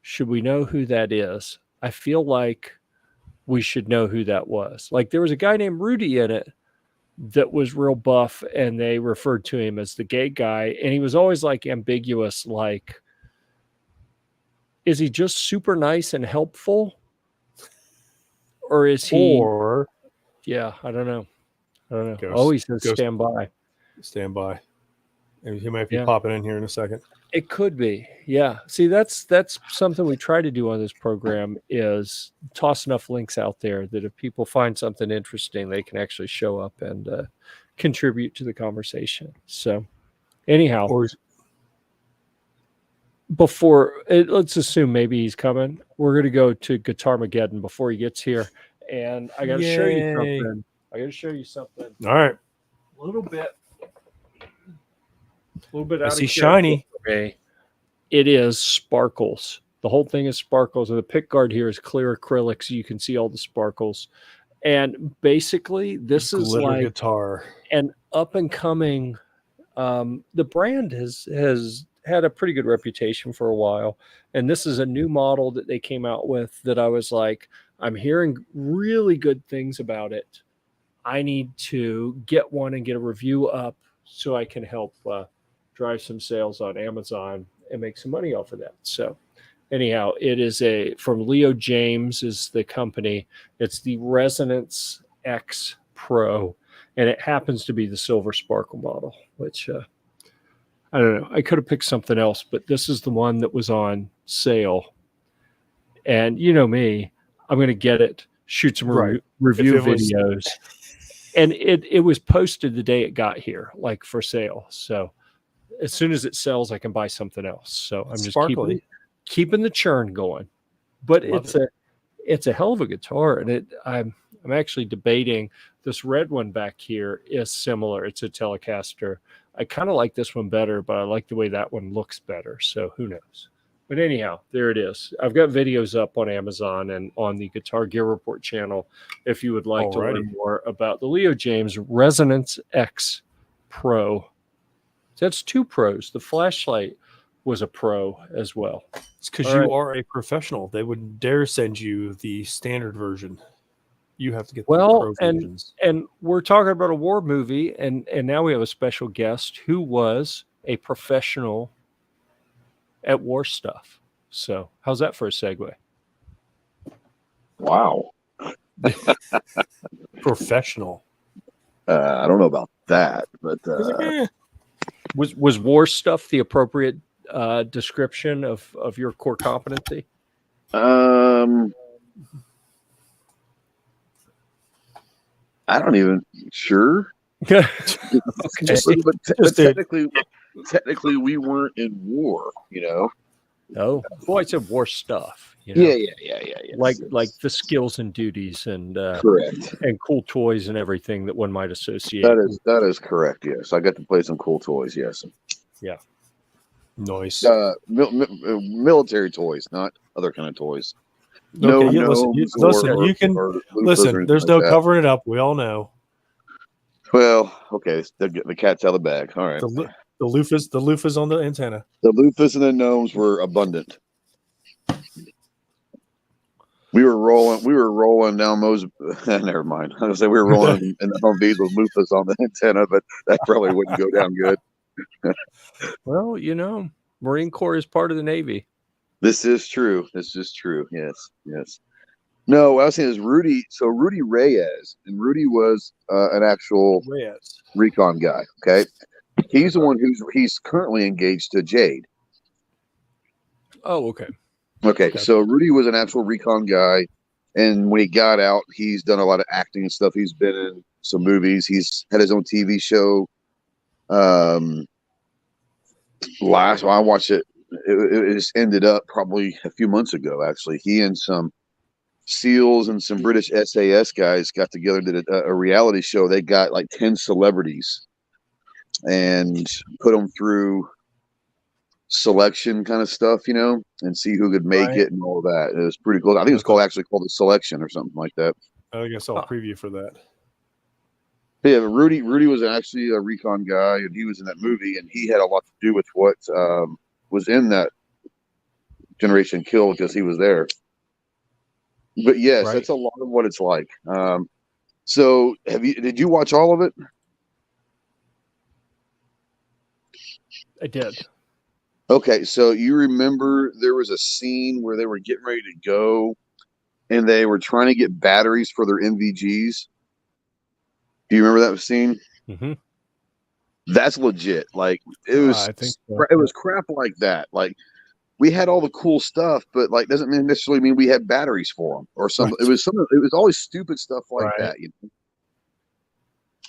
Should we know who that is? I feel like we should know who that was. Like, there was a guy named Rudy in it that was real buff, and they referred to him as the gay guy, and he was always like ambiguous, like, is he just super nice and helpful? Or is he... yeah, I don't know. Ghost, oh, he says stand by. Stand by. He might be popping in here in a second. It could be. Yeah. See, that's something we try to do on this program, is toss enough links out there that if people find something interesting, they can actually show up and contribute to the conversation. So anyhow, let's assume maybe he's coming. We're going to go to Guitarmageddon before he gets here. And I got to show you something. All right. A little bit out I of see shiny. Okay. It is sparkles. The whole thing is sparkles. And the pick guard here is clear acrylic, so you can see all the sparkles. And basically, this is like guitar. An up and coming. The brand has had a pretty good reputation for a while. And this is a new model that they came out with that I was like, I'm hearing really good things about it. I need to get one and get a review up so I can help drive some sales on Amazon and make some money off of that. So anyhow, it is from Leo James is the company. It's the Resonance X Pro, and it happens to be the silver sparkle model, which I don't know. I could have picked something else, but this is the one that was on sale. And you know me, I'm going to get it, shoot some review videos. And it was posted the day it got here, like for sale. So as soon as it sells, I can buy something else. So I'm just keeping the churn going. But it's a hell of a guitar, and I'm actually debating this red one back here is similar. It's a Telecaster. I kind of like this one better, but I like the way that one looks better. So who knows? But anyhow, there it is. I've got videos up on Amazon and on the Guitar Gear Report channel if you would like to learn more about the Leo James Resonance X Pro. That's 2 pros. The flashlight was a pro as well. It's because All you right. are a professional. They wouldn't dare send you the standard version. You have to get the Well, pro versions. and we're talking about a war movie, and now we have a special guest who was a professional at war stuff. So how's that for a segue? Wow. Professional. I don't know about that, but Was war stuff the appropriate description of your core competency? I don't even sure. Okay. But technically, we weren't in war. Oh, well, I said war stuff. Yeah. Like the skills and duties and correct, and cool toys and everything that one might associate. That is correct. Yes, I got to play some cool toys. Yes. Yeah. Nice. Military toys, not other kind of toys. Okay, listen. There's no covering it up. We all know. Well, okay, the cat's out of the bag. All right. The loofahs on the antenna. The loofahs and the gnomes were abundant. We were rolling down Mose. Never mind. I was gonna say we were rolling in the Humvees with loofahs on the antenna, but that probably wouldn't go down good. Well, Marine Corps is part of the Navy. This is true. Yes. No, what I was saying is Rudy. So Rudy Reyes, and Rudy was an actual recon guy. Okay, he's the one he's currently engaged to Jade. Oh, okay. Okay, so Rudy was an actual recon guy, and when he got out, he's done a lot of acting and stuff. He's been in some movies. He's had his own TV show. I watched it. It just ended up probably a few months ago. Actually, he and some SEALs and some British SAS guys got together and did a reality show. They got like 10 celebrities and put them through selection kind of stuff, and see who could make it and all of that. It was pretty cool. I think it's called the selection or something like that. I guess I'll preview for that. Yeah, but Rudy was actually a recon guy, and he was in that movie, and he had a lot to do with what was in that Generation Kill because he was there. But yes, that's a lot of what it's like. So did you watch all of it? I did. Okay, so you remember there was a scene where they were getting ready to go and they were trying to get batteries for their NVGs. Do you remember that scene? Mm-hmm. That's legit. Like it was, it was crap like that. Like we had all the cool stuff, but like doesn't necessarily mean we had batteries for them or something. It was something. It was always stupid stuff like that.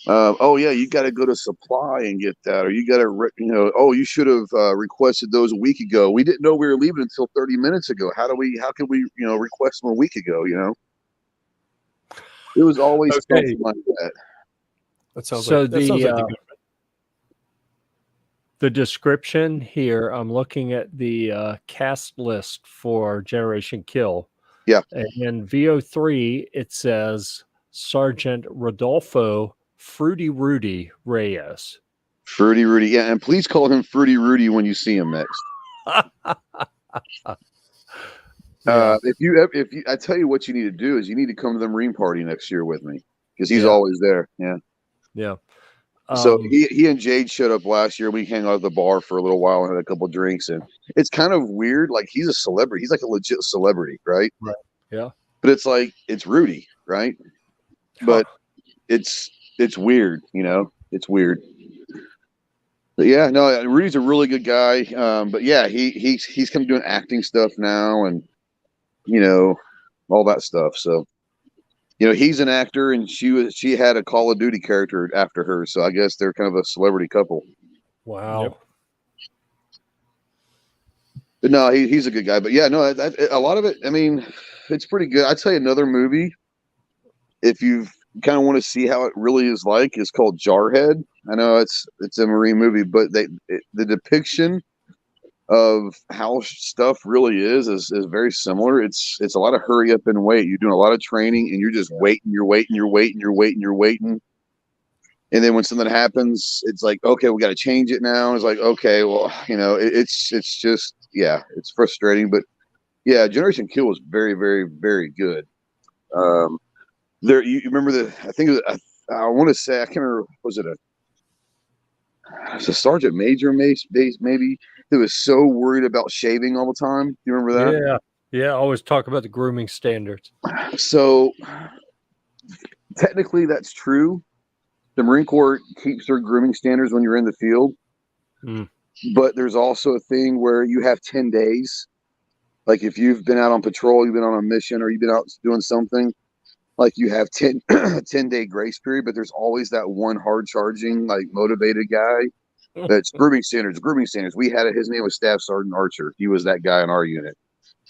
Oh yeah, you got to go to supply and get that, or you got to, oh, you should have requested those a week ago. We didn't know we were leaving until 30 minutes ago. How could we, request them a week ago? It was always something like that. That sounds so like the description here. I'm looking at the cast list for Generation Kill. Yeah, and in VO3 it says Sergeant Rodolfo Fruity Rudy Reyes. Fruity Rudy, yeah, and please call him Fruity Rudy when you see him next. If you, I tell you what you need to do is you need to come to the Marine party next year with me because he's always there. Yeah. So he and Jade showed up last year. We hung out at the bar for a little while and had a couple of drinks, and it's kind of weird. Like he's a celebrity. He's like a legit celebrity, right? Right. Yeah. But it's like it's Rudy, right? But it's weird, It's weird. But yeah, no, Rudy's a really good guy. But yeah, he's kind of doing acting stuff now, and all that stuff. So. He's an actor, and she had a Call of Duty character after her, so I guess they're kind of a celebrity couple. Wow. Yep. But no, he's a good guy. But yeah, no, a lot of it. I mean, it's pretty good. I'd tell you another movie, if you kind of want to see how it really is like, is called Jarhead. I know it's a Marine movie, but the depiction of how stuff really is very similar. It's a lot of hurry up and wait. You're doing a lot of training and you're just waiting, And then when something happens, it's like, okay, we got to change it now. It's like, okay, well, it's just, yeah, it's frustrating. But yeah, Generation Kill was very, very, very good. You remember I think it was, I want to say, I can't remember, was it a sergeant major maybe, who was so worried about shaving all the time. Do you remember that? Yeah. Yeah. I always talk about the grooming standards. So technically that's true. The Marine Corps keeps their grooming standards when you're in the field. But there's also a thing where you have 10 days. Like if you've been out on patrol, you've been on a mission, or you've been out doing something, like you have 10-day grace period, but there's always that one hard charging, like motivated guy that's grooming standards. We had his name was Staff Sergeant Archer. He was that guy in our unit.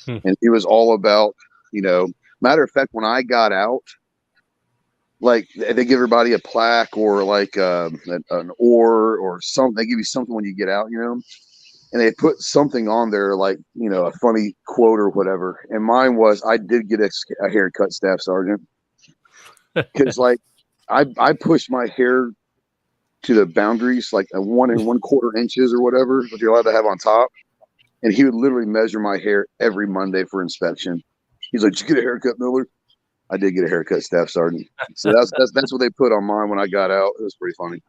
And he was all about, matter of fact, when I got out, like they give everybody a plaque or like an oar or something. They give you something when you get out, and they put something on there, like, a funny quote or whatever. And mine was, I did get a haircut, Staff Sergeant. Because like I pushed my hair to the boundaries, like a 1 1/4 inches or whatever, what you're allowed to have on top. And he would literally measure my hair every Monday for inspection. He's like, "Did you get a haircut, Miller?" I did get a haircut, Staff Sergeant. So that's what they put on mine when I got out. It was pretty funny.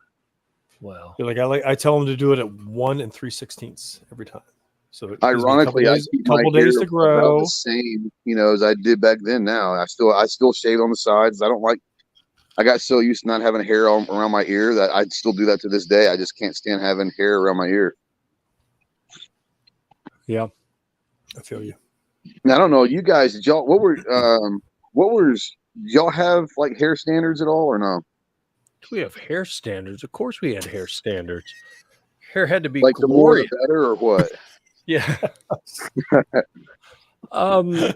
Wow. I tell them to do it at 1 3/16 every time. So ironically, I keep couple my days hair to grow, about the same, as I did back then. Now I still shave on the sides. I got so used to not having hair around my ear that I still do that to this day. I just can't stand having hair around my ear. Yeah, I feel you. Now, I don't know, you guys, did y'all y'all have like hair standards at all or no? we have hair standards. Of course, we had hair standards. Hair had to be Like glorious. the more the better, or what? Yeah. Funny?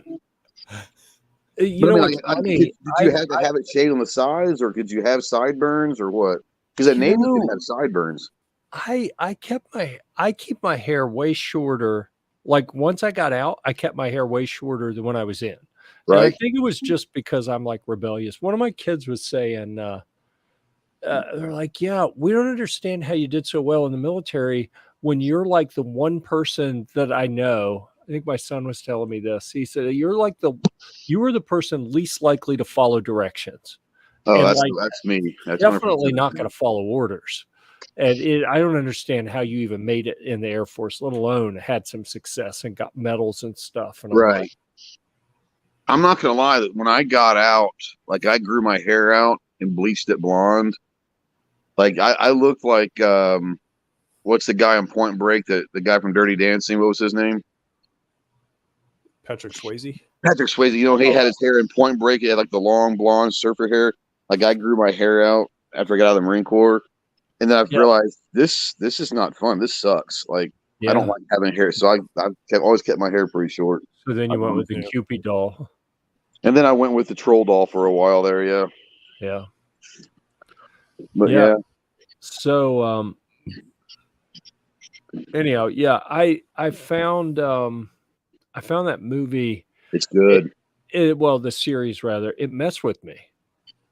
Did you have to have it shaved on the sides, or could you have sideburns, or what? Because at Navy you can have sideburns. I keep my hair way shorter. Like once I got out, I kept my hair way shorter than when I was in. Right. And I think it was just because I'm like rebellious. One of my kids was saying, they're like, "Yeah, we don't understand how you did so well in the military when you're like the one person that I know." I think my son was telling me this. He said, you were the person least likely to follow directions. Oh, and that's me. That's definitely not going to follow orders. And I don't understand how you even made it in the Air Force, let alone had some success and got medals and stuff. And right. I'm not going to lie that when I got out, like I grew my hair out and bleached it blonde. Like I looked like, what's the guy on Point Break, the guy from Dirty Dancing? What was his name? Patrick Swayze. Patrick Swayze. He had his hair in Point Break. He had like the long blonde surfer hair. Like I grew my hair out after I got out of the Marine Corps. And then I've realized this is not fun. This sucks. Like I don't like having hair. So I've always kept my hair pretty short. So then you went with the Cupid doll. And then I went with the troll doll for a while there. Yeah. Yeah. But yeah. So anyhow, yeah, I found that movie. It's good. The series rather. It messed with me.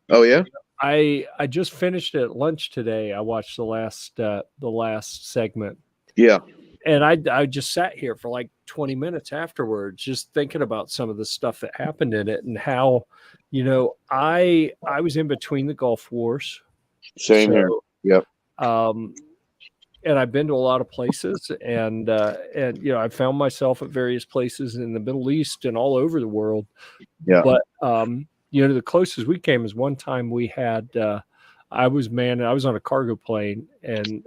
Oh yeah. I just finished it at lunch today. I watched the last segment. Yeah. And I just sat here for like 20 minutes afterwards, just thinking about some of the stuff that happened in it and how, I was in between the Gulf Wars. Same here. Yep. And I've been to a lot of places, and I found myself at various places in the Middle East and all over the world. Yeah. But the closest we came is one time we had I was on a cargo plane, and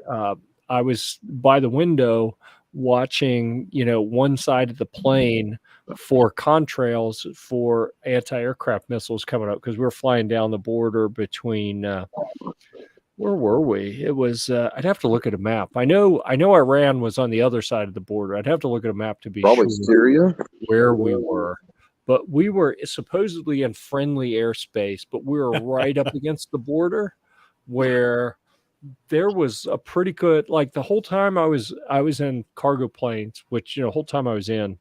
I was by the window watching, one side of the plane for contrails for anti-aircraft missiles coming up, because we were flying down the border between where were we? It was I'd have to look at a map. I know Iran was on the other side of the border. I'd have to look at a map to be probably sure Syria where we were. But we were supposedly in friendly airspace, but we were right up against the border, where there was a pretty good, like the whole time I was in cargo planes, which, the whole time I was on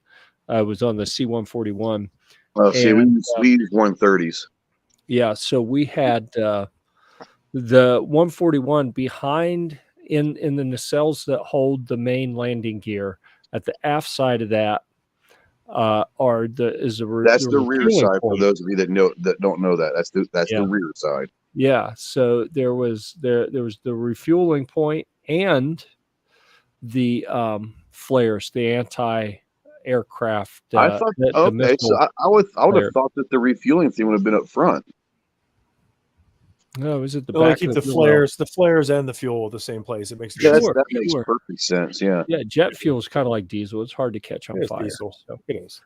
the C-141. Oh, see, we use 130s. Yeah. So we had, The 141 behind in the nacelles that hold the main landing gear at the aft side of that That's the rear refueling side for point. those of you that don't know that. That's the rear side. Yeah, so there was the refueling point and the flares, the anti-aircraft. I thought the missile I would flare. have thought that the refueling thing would have been up front. No, is it the They only back? keep of the flares and the fuel at the the same place. It makes it That Sure, makes sure. perfect sense. Yeah. Yeah, jet fuel is kind of like diesel. It's hard to catch on It is fire. diesel. So, It is.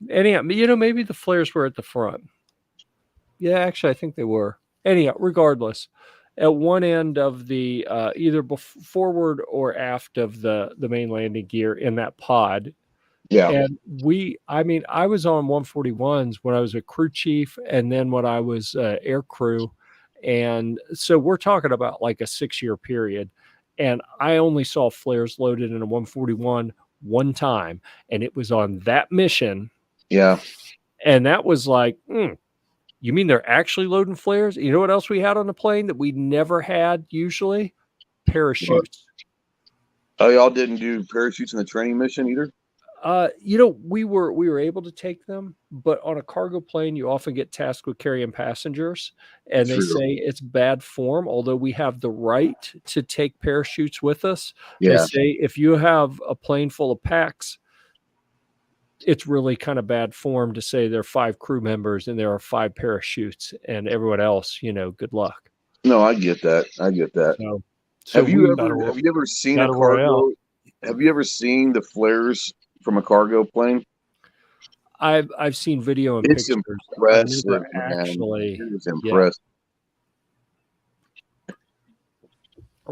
anyhow, maybe the flares were at the front. Yeah, actually, I think they were. Anyhow, regardless, at one end of the either forward or aft of the main landing gear in that pod. Yeah. And I was on 141s when I was a crew chief, and then when I was air crew. And so we're talking about like a 6-year period. And I only saw flares loaded in a 141 one time, and it was on that mission. Yeah. And that was like, you mean they're actually loading flares? You know what else we had on the plane that we never had usually? Parachutes. Oh, y'all didn't do parachutes in the training mission either? We were able to take them, but on a cargo plane, you often get tasked with carrying passengers, and they say it's bad form. Although we have the right to take parachutes with us, they say if you have a plane full of packs, it's really kind of bad form to say there are 5 crew members and there are 5 parachutes, and everyone else, good luck. No, I get that. So have you ever seen a cargo? Have you ever seen the flares from a cargo plane? I've seen video and pictures. Impressive, actually, it was impressive.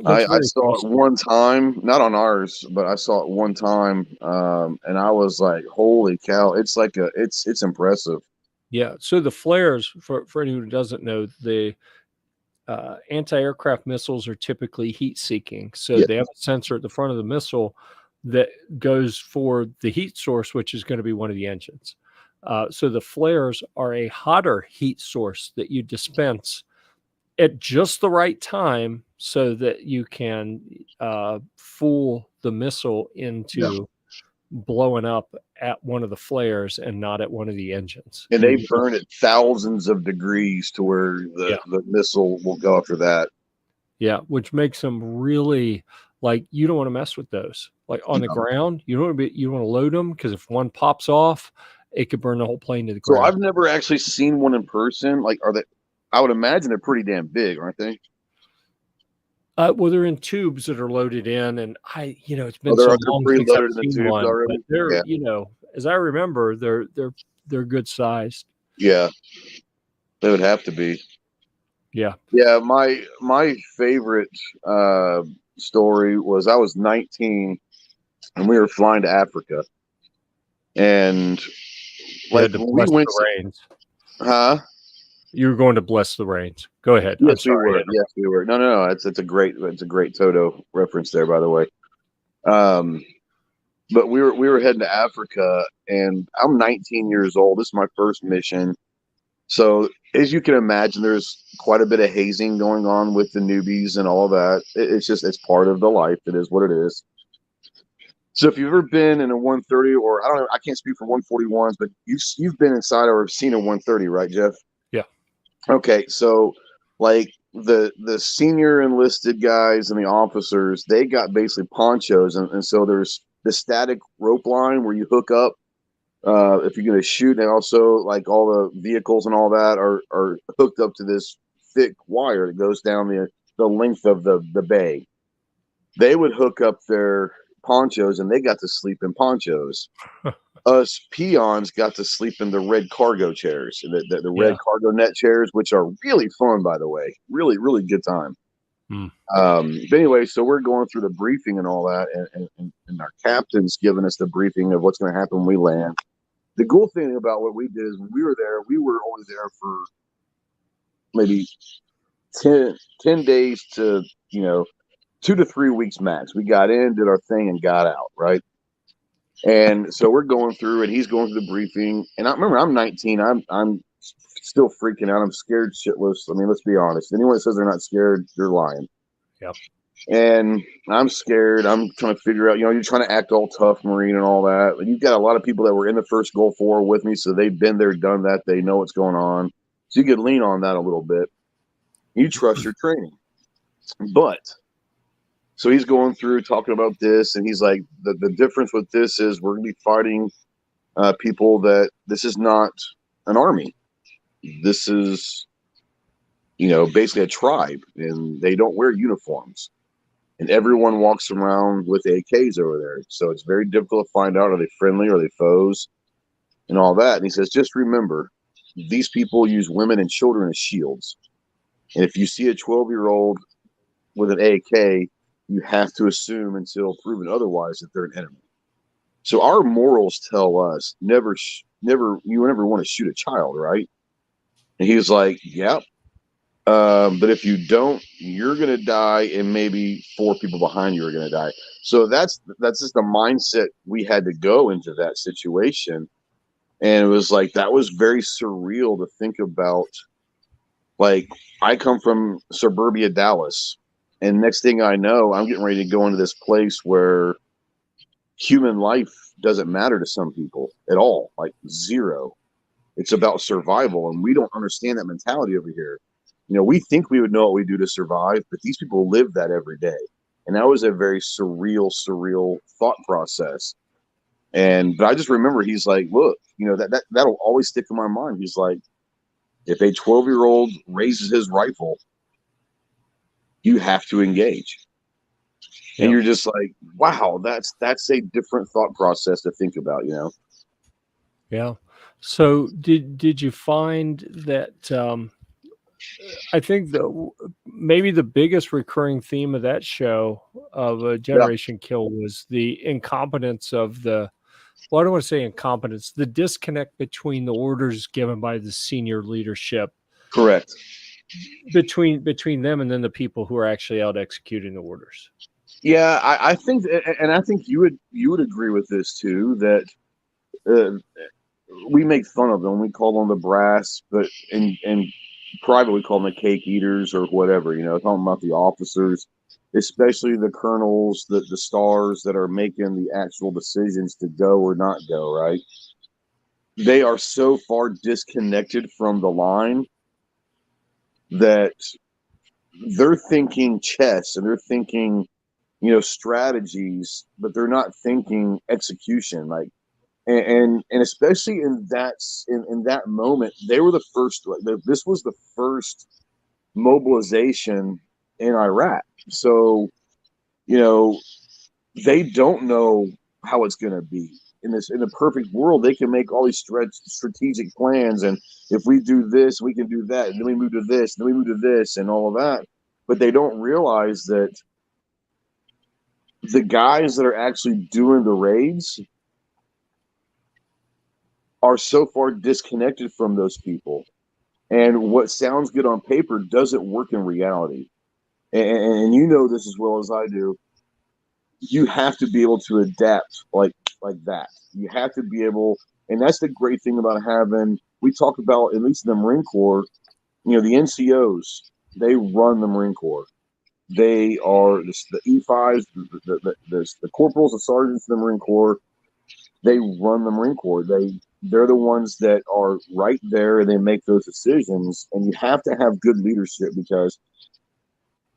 Yeah. I saw it one time, not on ours, but I saw it one time, and I was like, "Holy cow!" It's like it's impressive. Yeah. So the flares, for anyone who doesn't know, the anti-aircraft missiles are typically heat-seeking. So they have a sensor at the front of the missile that goes for the heat source, which is going to be one of the engines. So the flares are a hotter heat source that you dispense at just the right time so that you can fool the missile into blowing up at one of the flares and not at one of the engines. And they burn at thousands of degrees to where the missile will go after that. Yeah, which makes them really, like, you don't want to mess with those. Like on the ground, you don't want to load them, because if one pops off, it could burn the whole plane to the ground. So I've never actually seen one in person. Like, are they? I would imagine they're pretty damn big, aren't they? Well, they're in tubes that are loaded in, and it's been so long since I've seen one. But they're, as I remember, they're good sized. Yeah, they would have to be. Yeah. My favorite story was I was 19, and we were flying to Africa, and like we went the reins. Huh? You were going to bless the reins. Go ahead. Yes, we were. Yes, we were. No. It's a great Toto reference there, by the way. But we were heading to Africa, and I'm 19 years old. This is my first mission. So as you can imagine, there's quite a bit of hazing going on with the newbies and all that. It's part of the life. It is what it is. So if you've ever been in a 130, or I can't speak for 141s, but you've been inside or seen a 130, right, Jeff? Yeah. Okay, so like the senior enlisted guys and the officers, they got basically ponchos, and so there's the static rope line where you hook up if you're going to shoot, and also like all the vehicles and all that are hooked up to this thick wire that goes down the length of the bay. They would hook up their ponchos, and they got to sleep in ponchos. Us peons got to sleep in the red cargo chairs, the red cargo net chairs, which are really fun, by the way. Really, really good time. But anyway, so we're going through the briefing and all that, and our captain's giving us the briefing of what's going to happen when we land. The cool thing about what we did is when we were there, we were only there for maybe 10 days to 2 to 3 weeks max. We got in, did our thing, and got out, right? And so we're going through, and he's going through the briefing. And I remember I'm 19. I'm still freaking out. I'm scared shitless. I mean, let's be honest. Anyone that says they're not scared, they're lying. Yep. And I'm scared. I'm trying to figure out, you're trying to act all tough, Marine, and all that. And you've got a lot of people that were in the first Gulf War with me, so they've been there, done that. They know what's going on. So you could lean on that a little bit. You trust your training. But, so he's going through talking about this, and he's like, the difference with this is we're going to be fighting people that this is not an army. This is, basically a tribe, and they don't wear uniforms. And everyone walks around with AKs over there. So it's very difficult to find out, are they friendly, are they foes, and all that. And he says, just remember, these people use women and children as shields. And if you see a 12-year-old with an AK, you have to assume until proven otherwise that they're an enemy. So our morals tell us you never want to shoot a child, right? And he was like, yep. But if you don't, you're going to die, and maybe 4 people behind you are going to die. So that's just the mindset we had to go into that situation. And it was like, that was very surreal to think about. Like, I come from suburbia Dallas, and next thing I know, I'm getting ready to go into this place where human life doesn't matter to some people at all, like zero. It's about survival, and we don't understand that mentality over here. We think we would know what we do to survive, but these people live that every day. And that was a very surreal thought process. But I just remember he's like, look, that'll always stick in my mind. He's like, if a 12-year-old raises his rifle, you have to engage. Yep. And you're just like, wow, that's a different thought process to think about, Yeah. So did you find that I think maybe the biggest recurring theme of that show of a Generation Kill was the incompetence of I don't want to say incompetence, the disconnect between the orders given by the senior leadership. Correct. Between them and then the people who are actually out executing the orders. Yeah, I think, and I think you would agree with this too, that we make fun of them. We call them the brass, but in private we call them the cake eaters or whatever. Talking about the officers, especially the colonels, the stars that are making the actual decisions to go or not go. Right? They are so far disconnected from the line that they're thinking chess and they're thinking, strategies, but they're not thinking execution. Like, and especially in that moment, they were the first. This was the first mobilization in Iraq. So, they don't know how it's going to be. In the perfect world, they can make all these strategic plans, and if we do this, we can do that, and then we move to this, and then we move to this, and all of that. But they don't realize that the guys that are actually doing the raids are so far disconnected from those people. And what sounds good on paper doesn't work in reality. And you know this as well as I do. You have to be able to adapt like that. You have to be able, and that's the great thing about having, we talk about, at least in the Marine Corps, the NCOs, they run the Marine Corps. They are the E5s, the corporals, the sergeants of the Marine Corps. They run the Marine Corps. They're the ones that are right there, and they make those decisions. And you have to have good leadership, because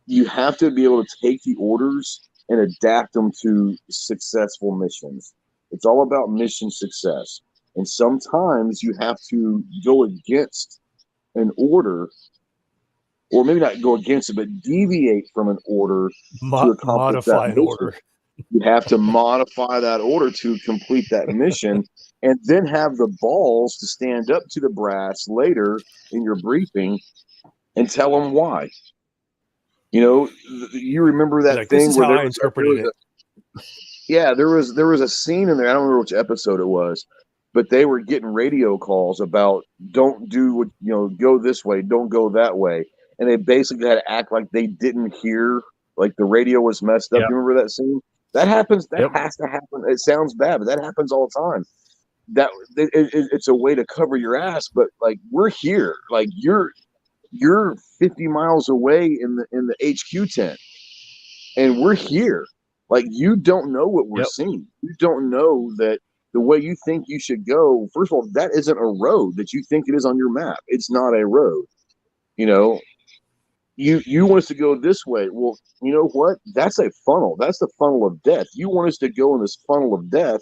you have to be able to take the orders and adapt them to successful missions. It's all about mission success. And sometimes you have to go against an order, or maybe not go against it, but deviate from an order to accomplish that mission. Order. You have to modify that order to complete that mission, and then have the balls to stand up to the brass later in your briefing and tell them why. You remember that thing this is where how I interpreted it. There was a scene in there. I don't remember which episode it was, but they were getting radio calls about, don't do what, go this way, don't go that way. And they basically had to act like they didn't hear, like the radio was messed up. Yep. You remember that scene? That happens. That has to happen. It sounds bad, but that happens all the time. it's a way to cover your ass. But like, we're here, like you're 50 miles away in the HQ tent, and we're here. Like, you don't know what we're seeing. You don't know that the way you think you should go. First of all, that isn't a road that you think it is on your map. It's not a road. You know, you want us to go this way. Well, you know what? That's a funnel. That's the funnel of death. You want us to go in this funnel of death,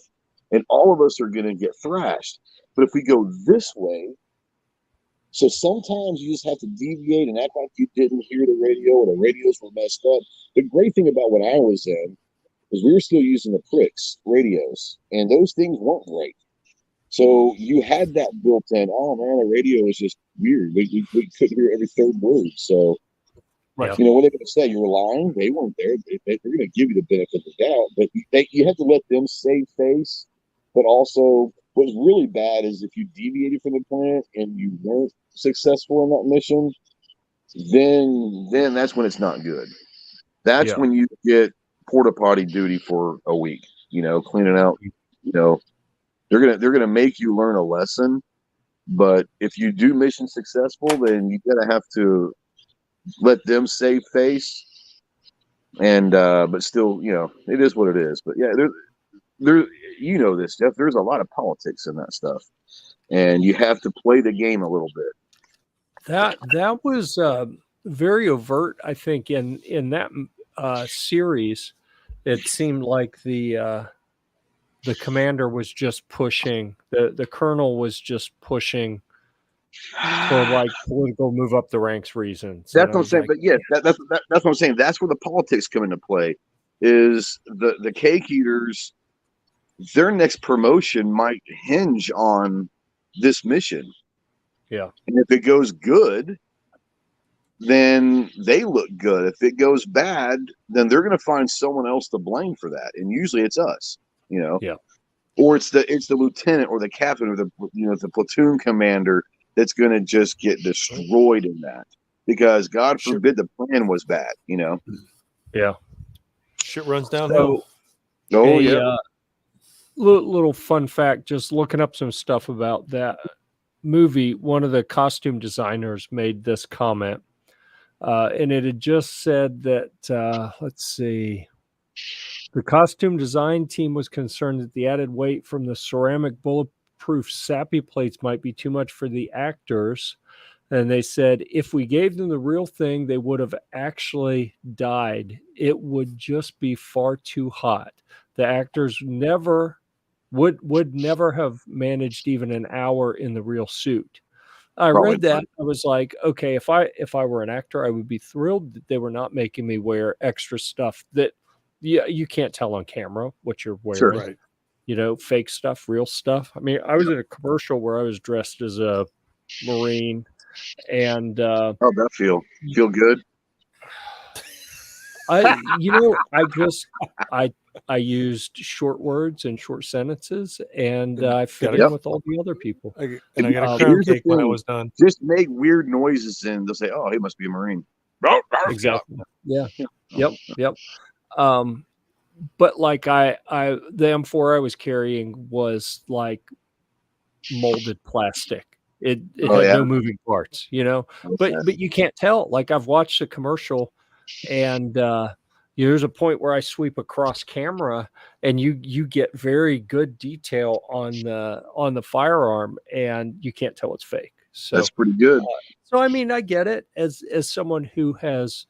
and all of us are going to get thrashed. But if we go this way, so sometimes you just have to deviate and act like you didn't hear the radio or the radios were messed up. The great thing about what I was in is we were still using the pricks radios, and those things weren't great. So you had that built in. Oh man, the radio is just weird. We couldn't hear every third word. So, Right. you know, what they're going to say? You were lying. They weren't there. They're going to give you the benefit of the doubt, but you have to let them save face. But also, what's really bad is if you deviated from the plan and you weren't successful in that mission, then that's when it's not good. That's when you get porta potty duty for a week. You know, cleaning out. You know, they're gonna make you learn a lesson. But if you do mission successful, then you gotta have to let them save face. And but still, you know, it is what it is. But yeah, there, you know this, Jeff. There's a lot of politics in that stuff, and you have to play the game a little bit. That was very overt, I think. In that series, it seemed like the commander was just pushing. The colonel was just pushing for like political move up the ranks reasons. That's what I'm saying. Like, but yeah, that's what I'm saying. That's where the politics come into play. Is the cake eaters? Their next promotion might hinge on this mission. Yeah. And if it goes good, then they look good. If it goes bad, then they're going to find someone else to blame for that. And usually it's us, you know. Yeah. Or it's the lieutenant or the captain or the platoon commander that's going to just get destroyed in that. Because God forbid the plan was bad, you know. Yeah. Shit runs downhill. Little fun fact, just looking up some stuff about that movie, one of the costume designers made this comment, and it had just said that let's see, the costume design team was concerned that the added weight from the ceramic bulletproof SAPI plates might be too much for the actors, and they said if we gave them the real thing, they would have actually died. It would just be far too hot. The actors would never have managed even an hour in the real suit. I read that. I was like, okay, if I were an actor, I would be thrilled that they were not making me wear extra stuff that you can't tell on camera what you're wearing. Sure, right. You know, fake stuff, real stuff. I mean, I was in a commercial where I was dressed as a Marine, and how'd that feel? Feel good? I used short words and short sentences, and I fit in with all the other people. I got a crown cake when I was done. Just make weird noises, and they'll say, "Oh, he must be a Marine." Exactly. Yeah. Yep. But like the M4 I was carrying was like molded plastic. It had no moving parts, you know. Okay. But you can't tell. Like, I've watched a commercial, and there's a point where I sweep across camera, and you get very good detail on the firearm, and you can't tell it's fake. So that's pretty good. So I mean, I get it as someone who has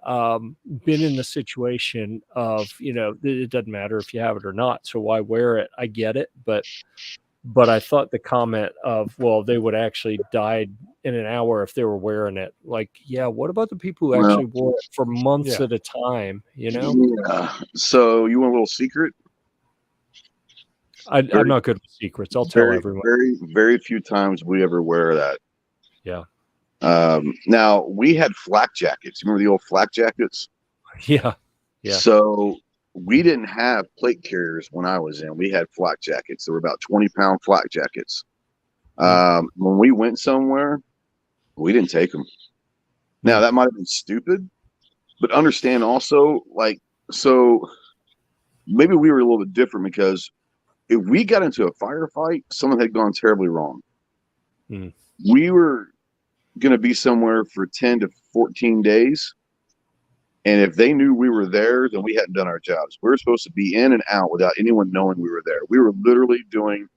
been in the situation of, you know, it doesn't matter if you have it or not, so why wear it? I get it, but I thought the comment of, well, they would actually died in an hour if they were wearing it. Like, yeah, what about the people who actually wore it for months at a time, you know? Yeah. So you want a little secret? I'm not good with secrets. I'll tell everyone. Very, very few times we ever wear that. Yeah. Now, we had flak jackets. You remember the old flak jackets? Yeah. So we didn't have plate carriers when I was in. We had flak jackets. There were about 20-pound flak jackets. When we went somewhere, we didn't take them. Now, that might have been stupid, but understand also, like, so maybe we were a little bit different because if we got into a firefight, someone had gone terribly wrong. Mm. We were going to be somewhere for 10 to 14 days. And if they knew we were there, then we hadn't done our jobs. We were supposed to be in and out without anyone knowing we were there. We were literally doing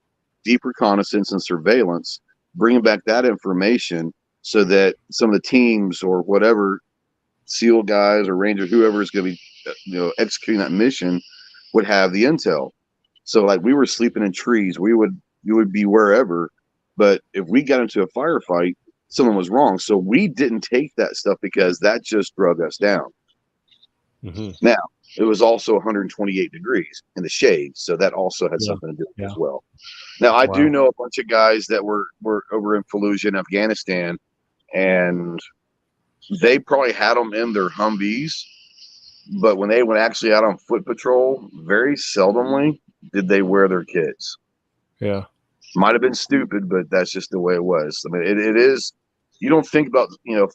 deep reconnaissance and surveillance, bringing back that information so that some of the teams or whatever, SEAL guys or Rangers, whoever is going to be executing that mission, would have the intel. So like we were sleeping in trees, you would be wherever. But if we got into a firefight, someone was wrong. So we didn't take that stuff because that just drug us down. Mm-hmm. Now, it was also 128 degrees in the shade, so that also had Yeah. something to do with it Yeah. as well. Now, I Wow. do know a bunch of guys that were over in Fallujah in Afghanistan, and they probably had them in their Humvees, but when they went actually out on foot patrol, very seldomly did they wear their kits. Yeah. Might have been stupid, but that's just the way it was. I mean, it is. You don't think about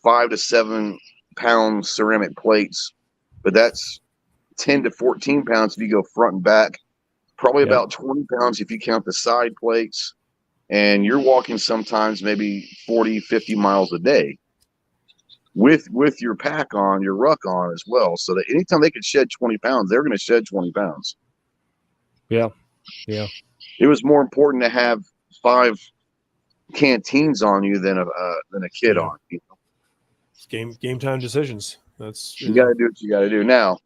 5 to 7 pound ceramic plates, but that's 10 to 14 pounds if you go front and back. Probably Yep. about 20 pounds if you count the side plates. And you're walking sometimes maybe 40, 50 miles a day with your pack on, your ruck on as well. So that anytime they could shed 20 pounds, they're going to shed 20 pounds. Yeah. Yeah. It was more important to have 5 canteens on you than a kid on. It's game time decisions. That's You got to do what you got to do. Now,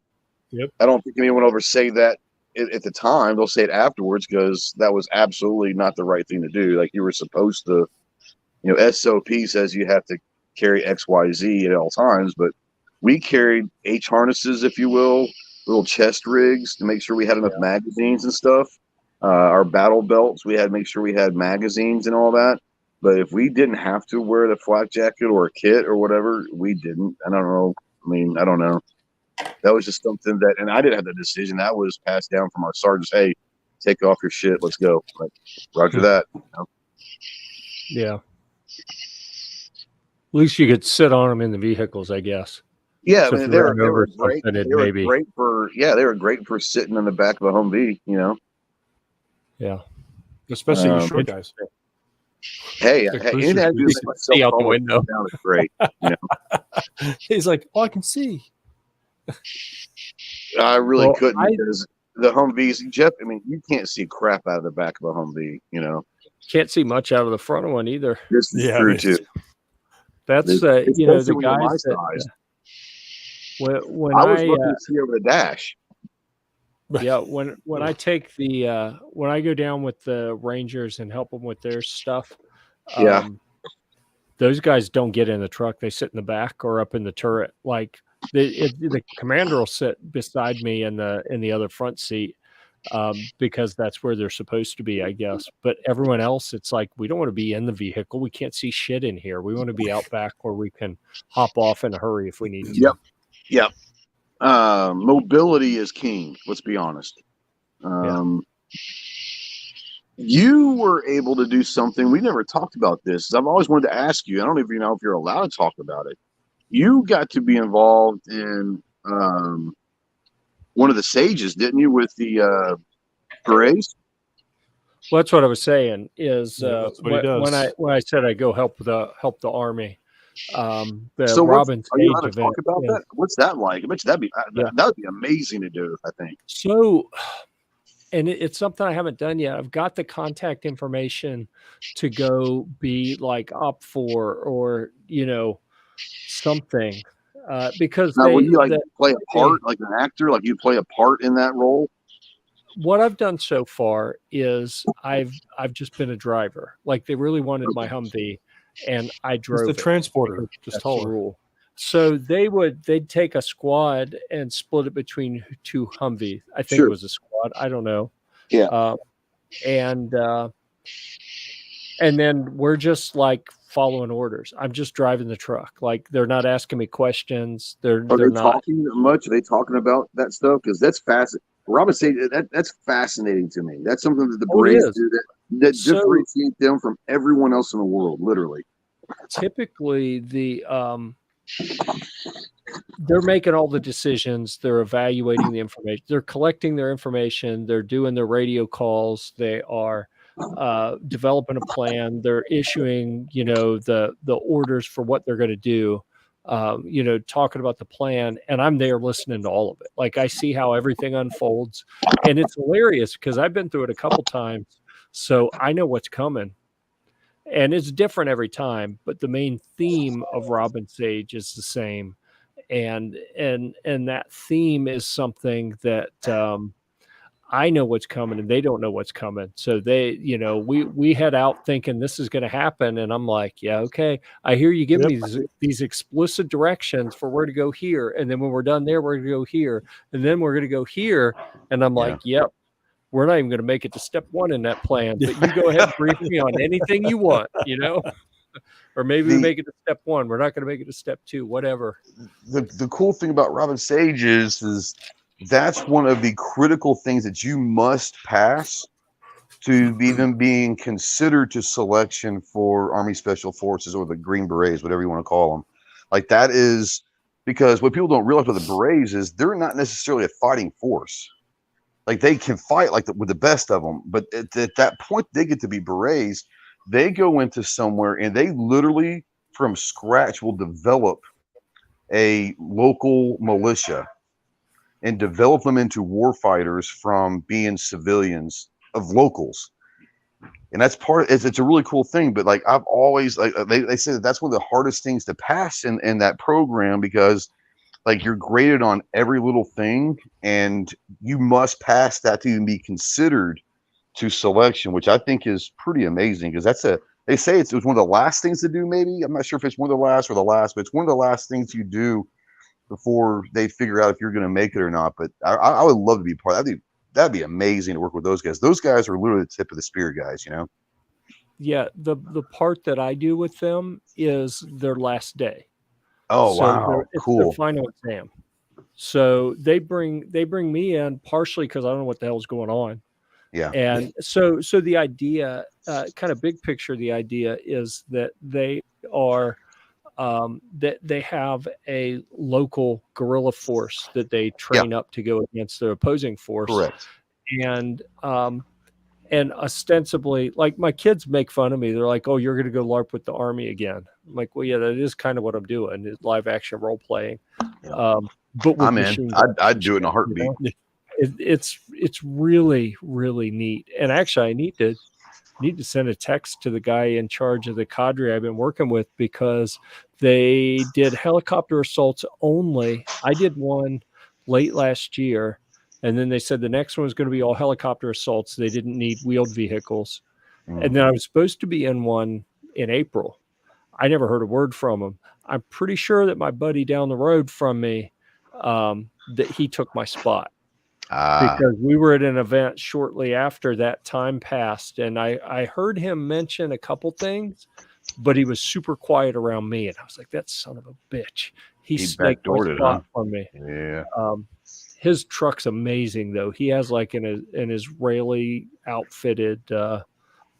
Yep. I don't think anyone will ever say that at the time. They'll say it afterwards because that was absolutely not the right thing to do. Like you were supposed to, SOP says you have to carry XYZ at all times, but we carried H harnesses, if you will, little chest rigs to make sure we had enough magazines and stuff. Our battle belts, we had to make sure we had magazines and all that. But if we didn't have to wear the flak jacket or a kit or whatever, we didn't. I don't know. I don't know. That was just something that, and I didn't have the decision. That was passed down from our sergeants. Hey, take off your shit. Let's go. Like, roger that. Yeah. At least you could sit on them in the vehicles, I guess. Yeah, So I mean, if they you were ran over great. something, They were maybe. great for sitting in the back of a Humvee. Yeah. especially you short guys. Hey, Like, anything I do to make myself see out the taller window. down is great. He's like, oh, I can see. I really Well, couldn't because the Humvees, Jeff. I mean, you can't see crap out of the back of a Humvee. Can't see much out of the front of one either. This is Yeah, true it's- too. That's Especially the when you're my guys that size. when I was I looking to see over the dash. yeah, when I take the when I go down with the Rangers and help them with their stuff, Yeah. those guys don't get in the truck. They sit in the back or up in the turret. Like the commander will sit beside me in the other front seat because that's where they're supposed to be, I guess. But everyone else, it's like we don't want to be in the vehicle. We can't see shit in here. We want to be out back where we can hop off in a hurry if we need to. Yep. Mobility is king. Let's be honest. You were able to do something. We never talked about this. I've always wanted to ask you. I don't even know if you're allowed to talk about it. You got to be involved in one of the Sages, didn't you, with the berets? Well, that's what I was saying. Is that's what he does. when I said I go help the Army. The So Robin are you allowed Sage to talk event about is- that? What's that like? I bet you that would be amazing to do. I think. So, and it's something I haven't done yet. I've got the contact information to go be like up for, or something, because Now, would you play a they- part like an actor? Like you play a part in that role? what I've done so far is I've just been a driver. Like they really wanted my Humvee, and I drove It's the transporter. That's Just the taller. rule. So they'd take a squad and split it between 2 Humvees. I think it was a squad. I don't know. Yeah. And then we're just like following orders. I'm just driving the truck. Like they're not asking me questions. They're Are they not talking much? Are they talking about that stuff? Because that's fascinating. Robin said that's fascinating to me. That's something that the Braves do that differentiate them from everyone else in the world, literally. typically the they're making all the decisions. They're evaluating the information. They're collecting their information. They're doing their radio calls. They are developing a plan. They're issuing, the orders for what they're going to do. Talking about the plan, and I'm there listening to all of it. Like, I see how everything unfolds, and it's hilarious because I've been through it a couple times, so I know what's coming. And it's different every time, but the main theme of Robin Sage is the same. And that theme is something that I know what's coming and they don't know what's coming. So they, we head out thinking this is going to happen. And I'm like, yeah, okay. I hear you give me these explicit directions for where to go here. And then when we're done there, we're going to go here. And then we're going to go here. And I'm like, yep. We're not even going to make it to step 1 in that plan, but you go ahead and brief me on anything you want, or maybe we make it to step 1. We're not going to make it to step 2, whatever. The cool thing about Robin Sage is that's one of the critical things that you must pass to even being considered to selection for Army Special Forces or the Green Berets, whatever you want to call them. Like, that is because what people don't realize with the Berets is they're not necessarily a fighting force. Like, they can fight with the best of them, but at that point they get to be berets. They go into somewhere and they literally from scratch will develop a local militia and develop them into war fighters from being civilians of locals. And that's it's a really cool thing. But like, I've always, like, they say that's one of the hardest things to pass in that program, because like, you're graded on every little thing and you must pass that to even be considered to selection, which I think is pretty amazing, because they say it was one of the last things to do. Maybe, I'm not sure if it's one of the last or the last, but it's one of the last things you do before they figure out if you're going to make it or not. But I would love to be part of that. That'd be amazing to work with those guys. Those guys are literally the tip of the spear guys, Yeah. The part that I do with them is their last day. Oh, so wow. It's cool. their final exam. So they bring me in partially because I don't know what the hell's going on. Yeah. And so the idea, kind of big picture, the idea is that they are, that they have a local guerrilla force that they train up to go against their opposing force. Correct. And ostensibly, like, my kids make fun of me. They're like, "Oh, you're going to go LARP with the Army again." I'm like, "Well, yeah, that is kind of what I'm doing. Is live action role playing." Yeah. But I'm in. I'd do it in a heartbeat. It's really, really neat. And actually, I need to send a text to the guy in charge of the cadre I've been working with, because they did helicopter assaults only. I did one late last year. And then they said the next one was going to be all helicopter assaults. They didn't need wheeled vehicles. And then I was supposed to be in one in April. I never heard a word from him. I'm pretty sure that my buddy down the road from me, that he took my spot. Because we were at an event shortly after that time passed. And I heard him mention a couple things, but he was super quiet around me. And I was like, that son of a bitch. He snaked my spot from me. Yeah. His truck's amazing, though. He has like an Israeli outfitted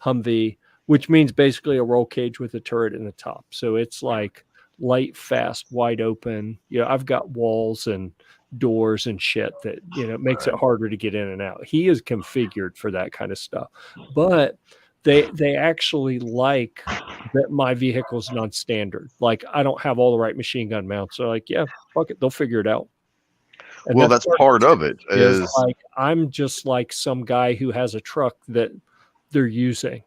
Humvee, which means basically a roll cage with a turret in the top. So it's like light, fast, wide open. I've got walls and doors and shit that, makes it harder to get in and out. He is configured for that kind of stuff. But they actually like that my vehicle's non-standard. Like, I don't have all the right machine gun mounts. So like, yeah, fuck it. They'll figure it out. And well, that's part of it. Is like, I'm just like some guy who has a truck that they're using.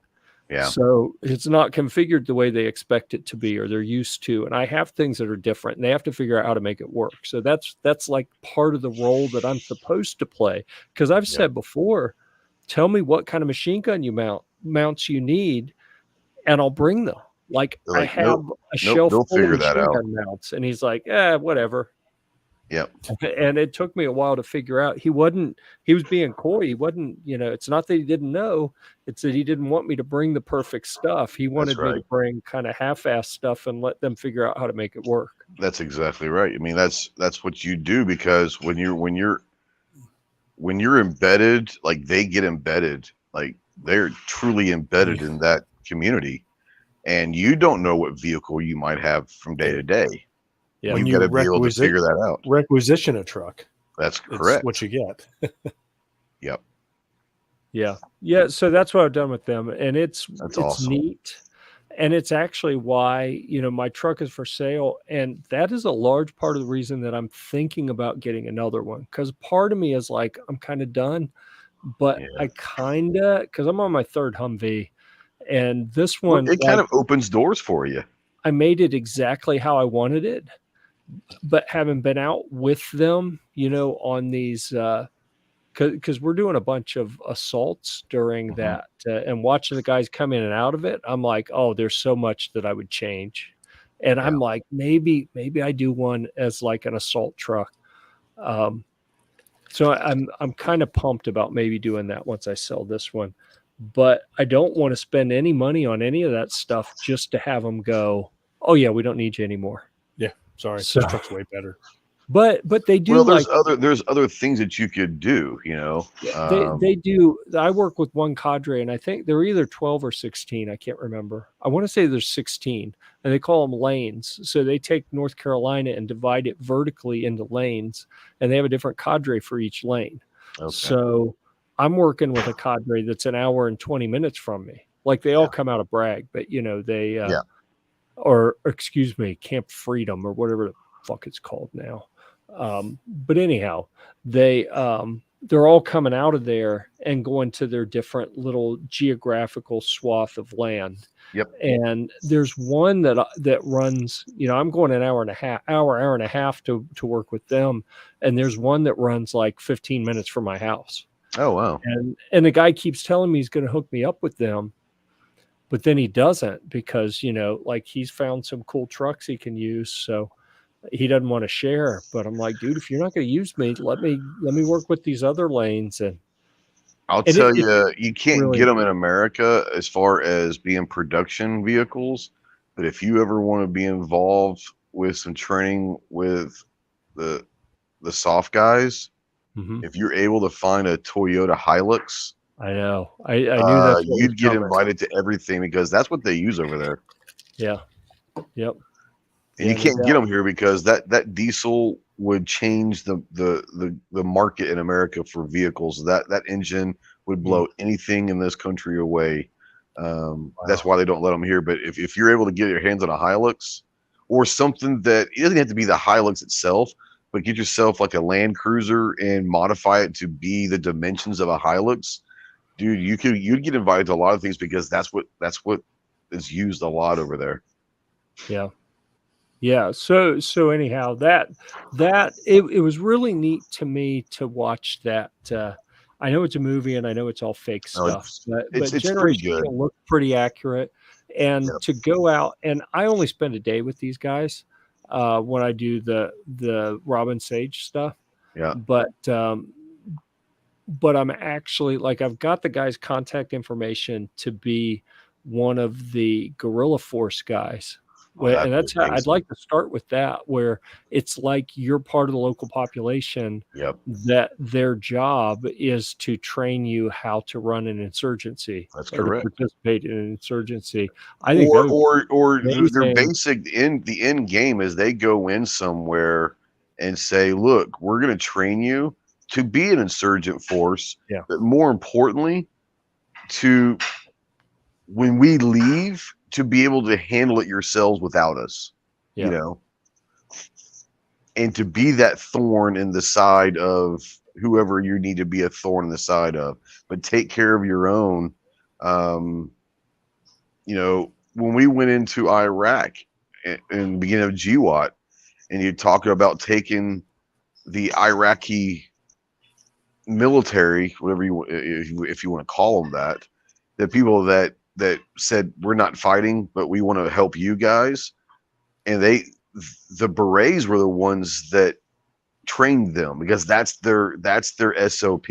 Yeah. So it's not configured the way they expect it to be, or they're used to. And I have things that are different, and they have to figure out how to make it work. So that's like part of the role that I'm supposed to play. Because I've said before, tell me what kind of machine gun mounts you need, and I'll bring them. Like, I have a shelf full of machine gun mounts, and he's like, whatever. Yep. And it took me a while to figure out. He was being coy. He wasn't, it's not that he didn't know. It's that he didn't want me to bring the perfect stuff. He wanted me to bring kind of half-ass stuff and let them figure out how to make it work. That's exactly right. I mean, that's what you do, because when you're embedded, like, they get embedded, like, they're truly embedded in that community, and you don't know what vehicle you might have from day to day. Yeah. When You've got to be able to figure that out. requisition a truck, That's it's correct. what you get. Yep. Yeah. So that's what I've done with them, and it's awesome. neat, and it's actually why my truck is for sale, and that is a large part of the reason that I'm thinking about getting another one. Because part of me is like, I'm kind of done, but Yeah. because I'm on my third Humvee, and this Well, one, it kind of opens doors for you. I made it exactly how I wanted it, but having been out with them, on these. Because we're doing a bunch of assaults during that, and watching the guys come in and out of it, I'm like, oh, there's so much that I would change, and I'm like, maybe I do one as like an assault truck. So I'm kind of pumped about maybe doing that once I sell this one, but I don't want to spend any money on any of that stuff just to have them go, oh yeah, we don't need you anymore. Yeah, sorry, So, this truck's way better. But they do. Well, there's other things that you could do. They do. I work with one cadre, and I think they're either 12 or 16. I can't remember. I want to say there's 16, and they call them lanes. So they take North Carolina and divide it vertically into lanes, and they have a different cadre for each lane. Okay. So I'm working with a cadre that's an hour and 20 minutes from me. Like they all come out of Bragg, but they or excuse me, Camp Freedom or whatever the fuck it's called now. But anyhow, they're all coming out of there and going to their different little geographical swath of land. Yep. And there's one that runs, I'm going an hour and a half to work with them. And there's one that runs like 15 minutes from my house. Oh, wow. And the guy keeps telling me he's going to hook me up with them, but then he doesn't because, like he's found some cool trucks he can use. So he doesn't want to share, but I'm like, dude, if you're not going to use me, let me work with these other lanes. And I'll tell you, you can't get them in America as far as being production vehicles. But if you ever want to be involved with some training with the soft guys, if you're able to find a Toyota Hilux, I know. I knew that you'd get invited to everything because that's what they use over there. Yeah. Yep. And you can't get them here because that diesel would change the market in America for vehicles. That engine would blow anything in this country away. That's why they don't let them here. But if you're able to get your hands on a Hilux or something that it doesn't have to be the Hilux itself, but get yourself like a Land Cruiser and modify it to be the dimensions of a Hilux, dude, you'd get invited to a lot of things because that's what is used a lot over there. Yeah. Yeah. So anyhow, that it was really neat to me to watch that. I know it's a movie and I know it's all fake stuff, but Generation looked pretty accurate. And to go out, and I only spend a day with these guys when I do the Robin Sage stuff. Yeah. But I'm actually like, I've got the guy's contact information to be one of the guerrilla force guys. And that's how I'd like to start with that, where it's like you're part of the local population. Yep. That their job is to train you how to run an insurgency. That's correct. To participate in an insurgency. I think or their basic the end game is they go in somewhere and say, look, we're going to train you to be an insurgent force. Yeah. But more importantly, to when we leave, to be able to handle it yourselves without us, and to be that thorn in the side of whoever you need to be a thorn in the side of, but take care of your own. When we went into Iraq in the beginning of GWAT, and you talk about taking the Iraqi military, whatever if you want to call them that, the people that said we're not fighting, but we want to help you guys, and the berets were the ones that trained them because that's their SOP.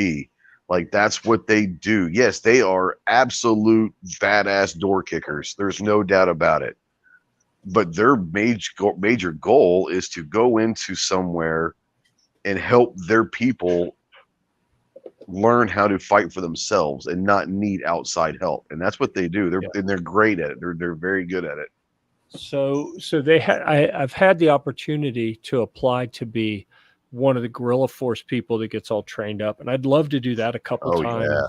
Like that's what they do. Yes, they are absolute badass door kickers. There's no doubt about it. But their major goal is to go into somewhere and help their people learn how to fight for themselves and not need outside help. And that's what they do. They're great at it. They're very good at it. So they had. I've had the opportunity to apply to be one of the guerrilla force people that gets all trained up, and I'd love to do that a couple Oh, times, yeah.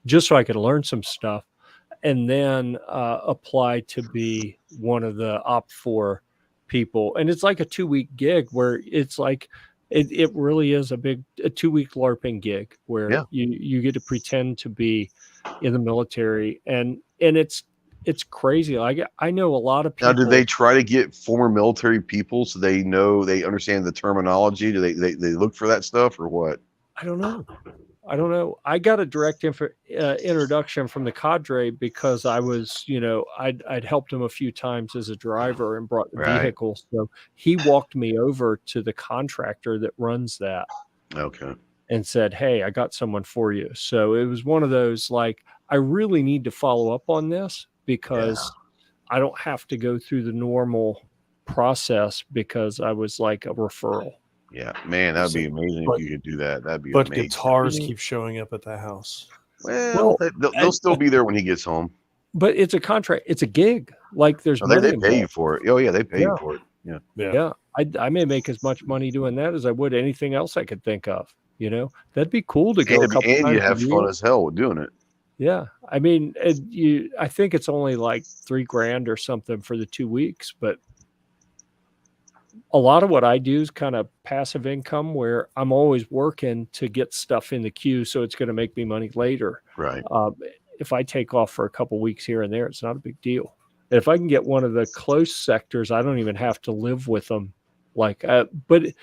just so I could learn some stuff, and then apply to be one of the Op4 people. And it's like a 2-week gig where it's like it really is a 2-week LARPing gig where Yeah. you get to pretend to be in the military, and it's crazy. Like I know a lot of people. Now, do they try to get former military people so they understand the terminology? Do they look for that stuff or what? I don't know. I got a direct introduction from the cadre because I was, I'd helped him a few times as a driver and brought the Right. vehicle. So he walked me over to the contractor that runs that Okay. and said, "Hey, I got someone for you." So it was one of those, like, I really need to follow up on this because I don't have to go through the normal process because I was like a referral. Yeah, man, that'd be amazing But- if you could do that. That'd be But amazing. guitars keep showing up at that house. Well, they'll still be there when he gets home. But it's a contract. It's a gig. Like there's Oh, money they pay you involved. for it. Oh yeah, they pay you Yeah. for it. Yeah. Yeah, I may make as much money doing that as I would anything else I could think of. That'd be cool to go a couple And times you a have year. fun as hell with doing it. Yeah, I mean, I think it's only like $3,000 or something for the 2 weeks, but a lot of what I do is kind of passive income where I'm always working to get stuff in the queue, so it's going to make me money later. Right. If I take off for a couple weeks here and there, it's not a big deal. And if I can get one of the close sectors, I don't even have to live with them. Like, but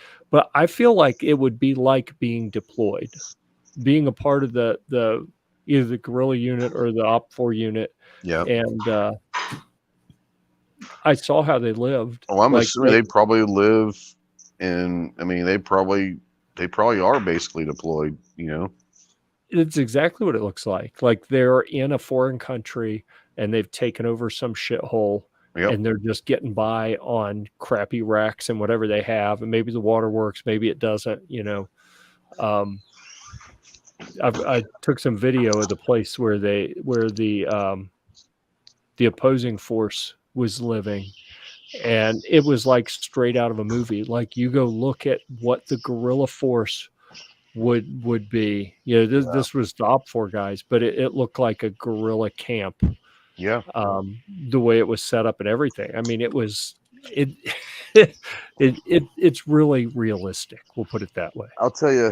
I feel like it would be like being deployed, being a part of the either the guerrilla unit or the Op4 unit. Yeah. And I saw how they lived. Oh, I'm Like, assuming they probably live in. I mean, they probably are basically deployed. It's exactly what it looks like. Like they're in a foreign country and they've taken over some shithole. Yep. And they're just getting by on crappy racks and whatever they have. And maybe the water works, maybe it doesn't, I took some video of the place where the opposing force was living. And it was like straight out of a movie. Like you go look at what the guerrilla force would be. This was the Op4 guys, but it looked like a guerrilla camp. Yeah. The way it was set up and everything. I mean, it's really realistic. We'll put it that way. I'll tell you,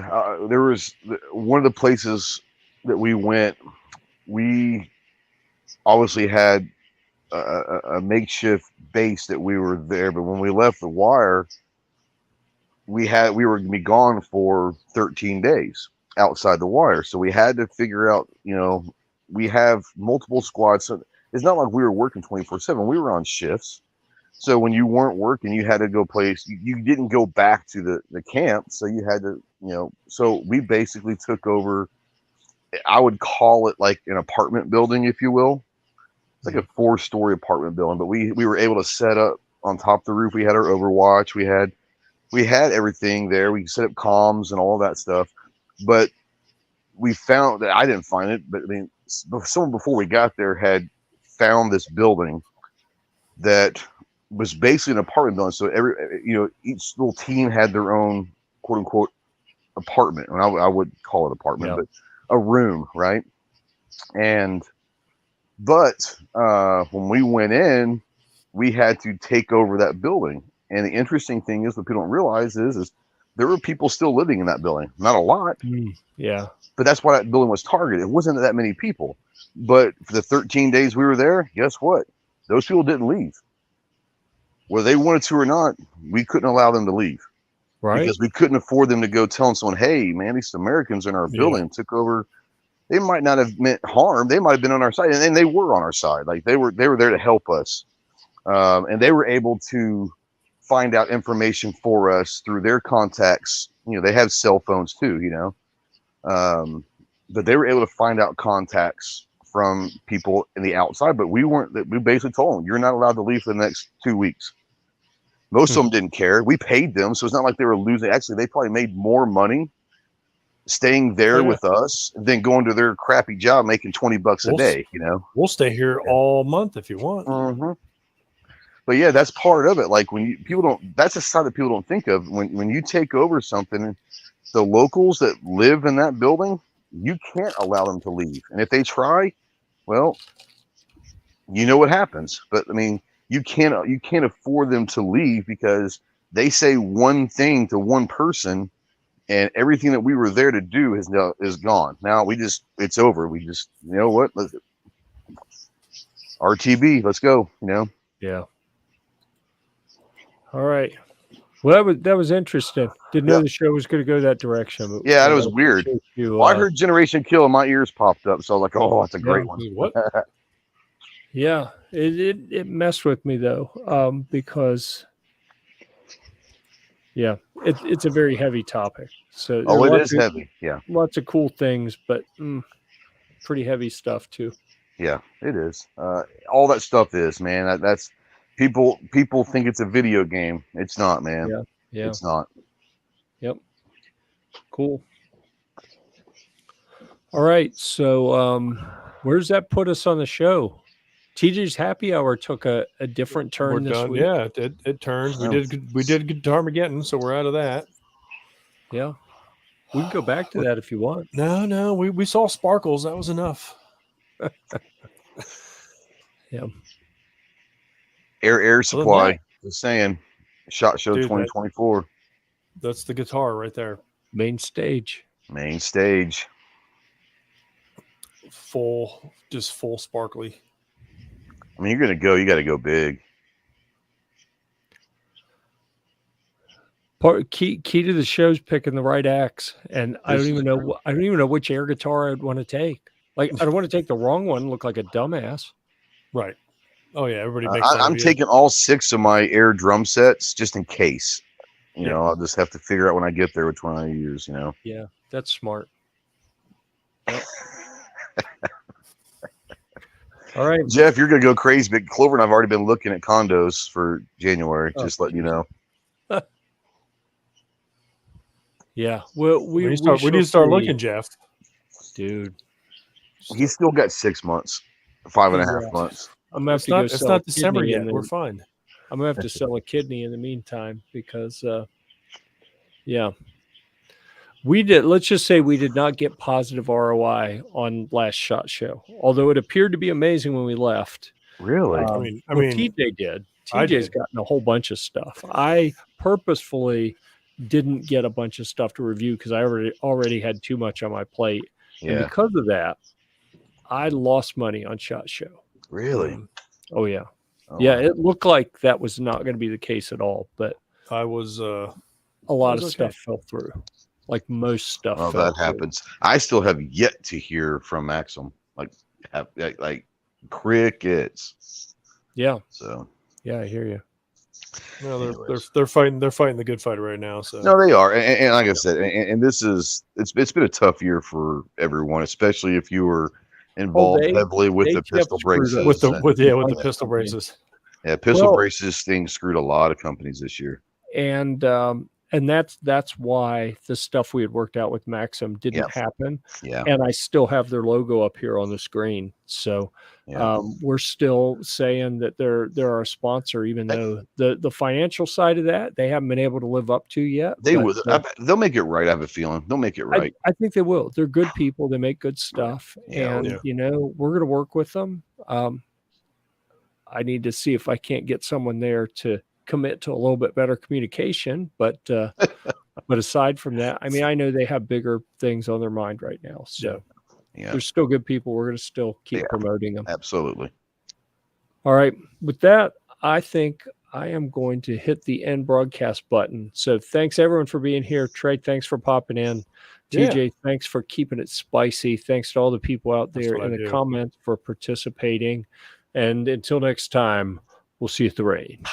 there was one of the places that we went. We obviously had a makeshift base that we were there, but when we left the wire, we were going to be gone for 13 days outside the wire. So we had to figure out, we have multiple squads. So it's not like we were working 24/7. We were on shifts. So when you weren't working, you had to go place. You didn't go back to the camp. So you had to, so we basically took over. I would call it like an apartment building, if you will. It's like a 4-story apartment building, but we were able to set up on top of the roof. We had our Overwatch. We had everything there. We set up comms and all that stuff. But we found that I didn't find it, but I mean, someone before we got there had found this building that was basically an apartment building. So each little team had their own quote unquote apartment. And I would call it apartment, but a room, right? But when we went in, we had to take over that building. And the interesting thing is, what people don't realize is there were people still living in that building. Not a lot. Yeah. But that's why that building was targeted. It wasn't that many people. But for the 13 days we were there, guess what? Those people didn't leave. Whether they wanted to or not, we couldn't allow them to leave. Right. Because we couldn't afford them to go telling someone, hey, man, these Americans in our building took over. They might not have meant harm. They might have been on our side. And they were on our side. Like they were there to help us. And they were able to find out information for us through their contacts. They have cell phones too, but they were able to find out contacts from people in the outside, but we basically told them, you're not allowed to leave for the next 2 weeks. Most of them didn't care. We paid them. So it's not like they were losing. Actually, they probably made more money staying there with us than going to their crappy job, making $20 a day, We'll stay here all month if you want. Mm-hmm. But yeah, that's part of it. Like people don't, that's a side that people don't think of. When you take over something, the locals that live in that building, you can't allow them to leave. And if they try, well, you know what happens. But I mean, you can't afford them to leave because they say one thing to one person, and everything that we were there to do is gone. Now it's over. We just, you know what? RTB, let's go. You know. Yeah. All right. Well, that was interesting. Didn't know the show was going to go that direction. But Yeah, that was weird. You, I heard Generation Kill and my ears popped up. So I was like, oh, that's a great one. What? Yeah, it messed with me though, because it's a very heavy topic. So it is heavy. Yeah, lots of cool things, but pretty heavy stuff too. Yeah, it is. All that stuff is, man. That's people think it's a video game. It's not, man. Yeah, it's not. Yep. Cool. All right, so where does that put us on the show? TJ's Happy Hour took a different turn this week. Yeah, it turned. We did Guitar-mageddon, so we're out of that. Yeah, we can go back to that if you want. No, we saw sparkles. That was enough. Yeah. Air Supply. Just saying. SHOT Show 2024. That's the guitar right there. Main stage. Full sparkly. I mean, you got to go big. Key to the show is picking the right axe, and I don't even know which air guitar I'd want to take. Like, I don't want to take the wrong one, look like a dumbass. Right. Oh yeah, everybody makes I'm taking all 6 of my air drum sets just in case. You know, I'll just have to figure out when I get there which one I use, you know. Yeah, that's smart. Yep. All right, Jeff, you're gonna go crazy, but Clover and I've already been looking at condos for January. Just letting you know. Yeah, well, we need to start looking, Jeff. Dude, he's still got 6 months, 5.5 months. I'm gonna have to go. It's not December yet. We're fine. I'm gonna have to sell a kidney in the meantime because, let's just say we did not get positive ROI on last SHOT Show, although it appeared to be amazing when we left. Really? I mean, TJ did. TJ's gotten a whole bunch of stuff. I purposefully didn't get a bunch of stuff to review because I already had too much on my plate, and because of that, I lost money on SHOT Show. Really? Oh yeah. Yeah, it looked like that was not going to be the case at all, but I was a lot of stuff fell through. Like most stuff. Oh, that happens. I still have yet to hear from Maxim. Like crickets. Yeah. So. Yeah, I hear you. No, they're fighting the good fight right now. So no, they are, and like I said, and this is it's been a tough year for everyone, especially if you were involved heavily with the pistol braces. With the pistol braces. Yeah, pistol braces thing screwed a lot of companies this year. And that's why the stuff we had worked out with Maxim didn't happen. Yeah. And I still have their logo up here on the screen. So we're still saying that they're our sponsor, even though the financial side of that they haven't been able to live up to yet. They'll make it right. I have a feeling they'll make it right. I think they will. They're good people. They make good stuff. And we're going to work with them. I need to see if I can't get someone there to commit to a little bit better communication, but aside from that, I mean, I know they have bigger things on their mind right now, so they're still good people. We're going to still keep promoting them. Absolutely. All right, with that, I think I am going to hit the end broadcast button. So thanks everyone for being here. Trey, thanks for popping in. TJ, thanks for keeping it spicy. Thanks to all the people out there in the comments for participating, and until next time, we'll see you at the range.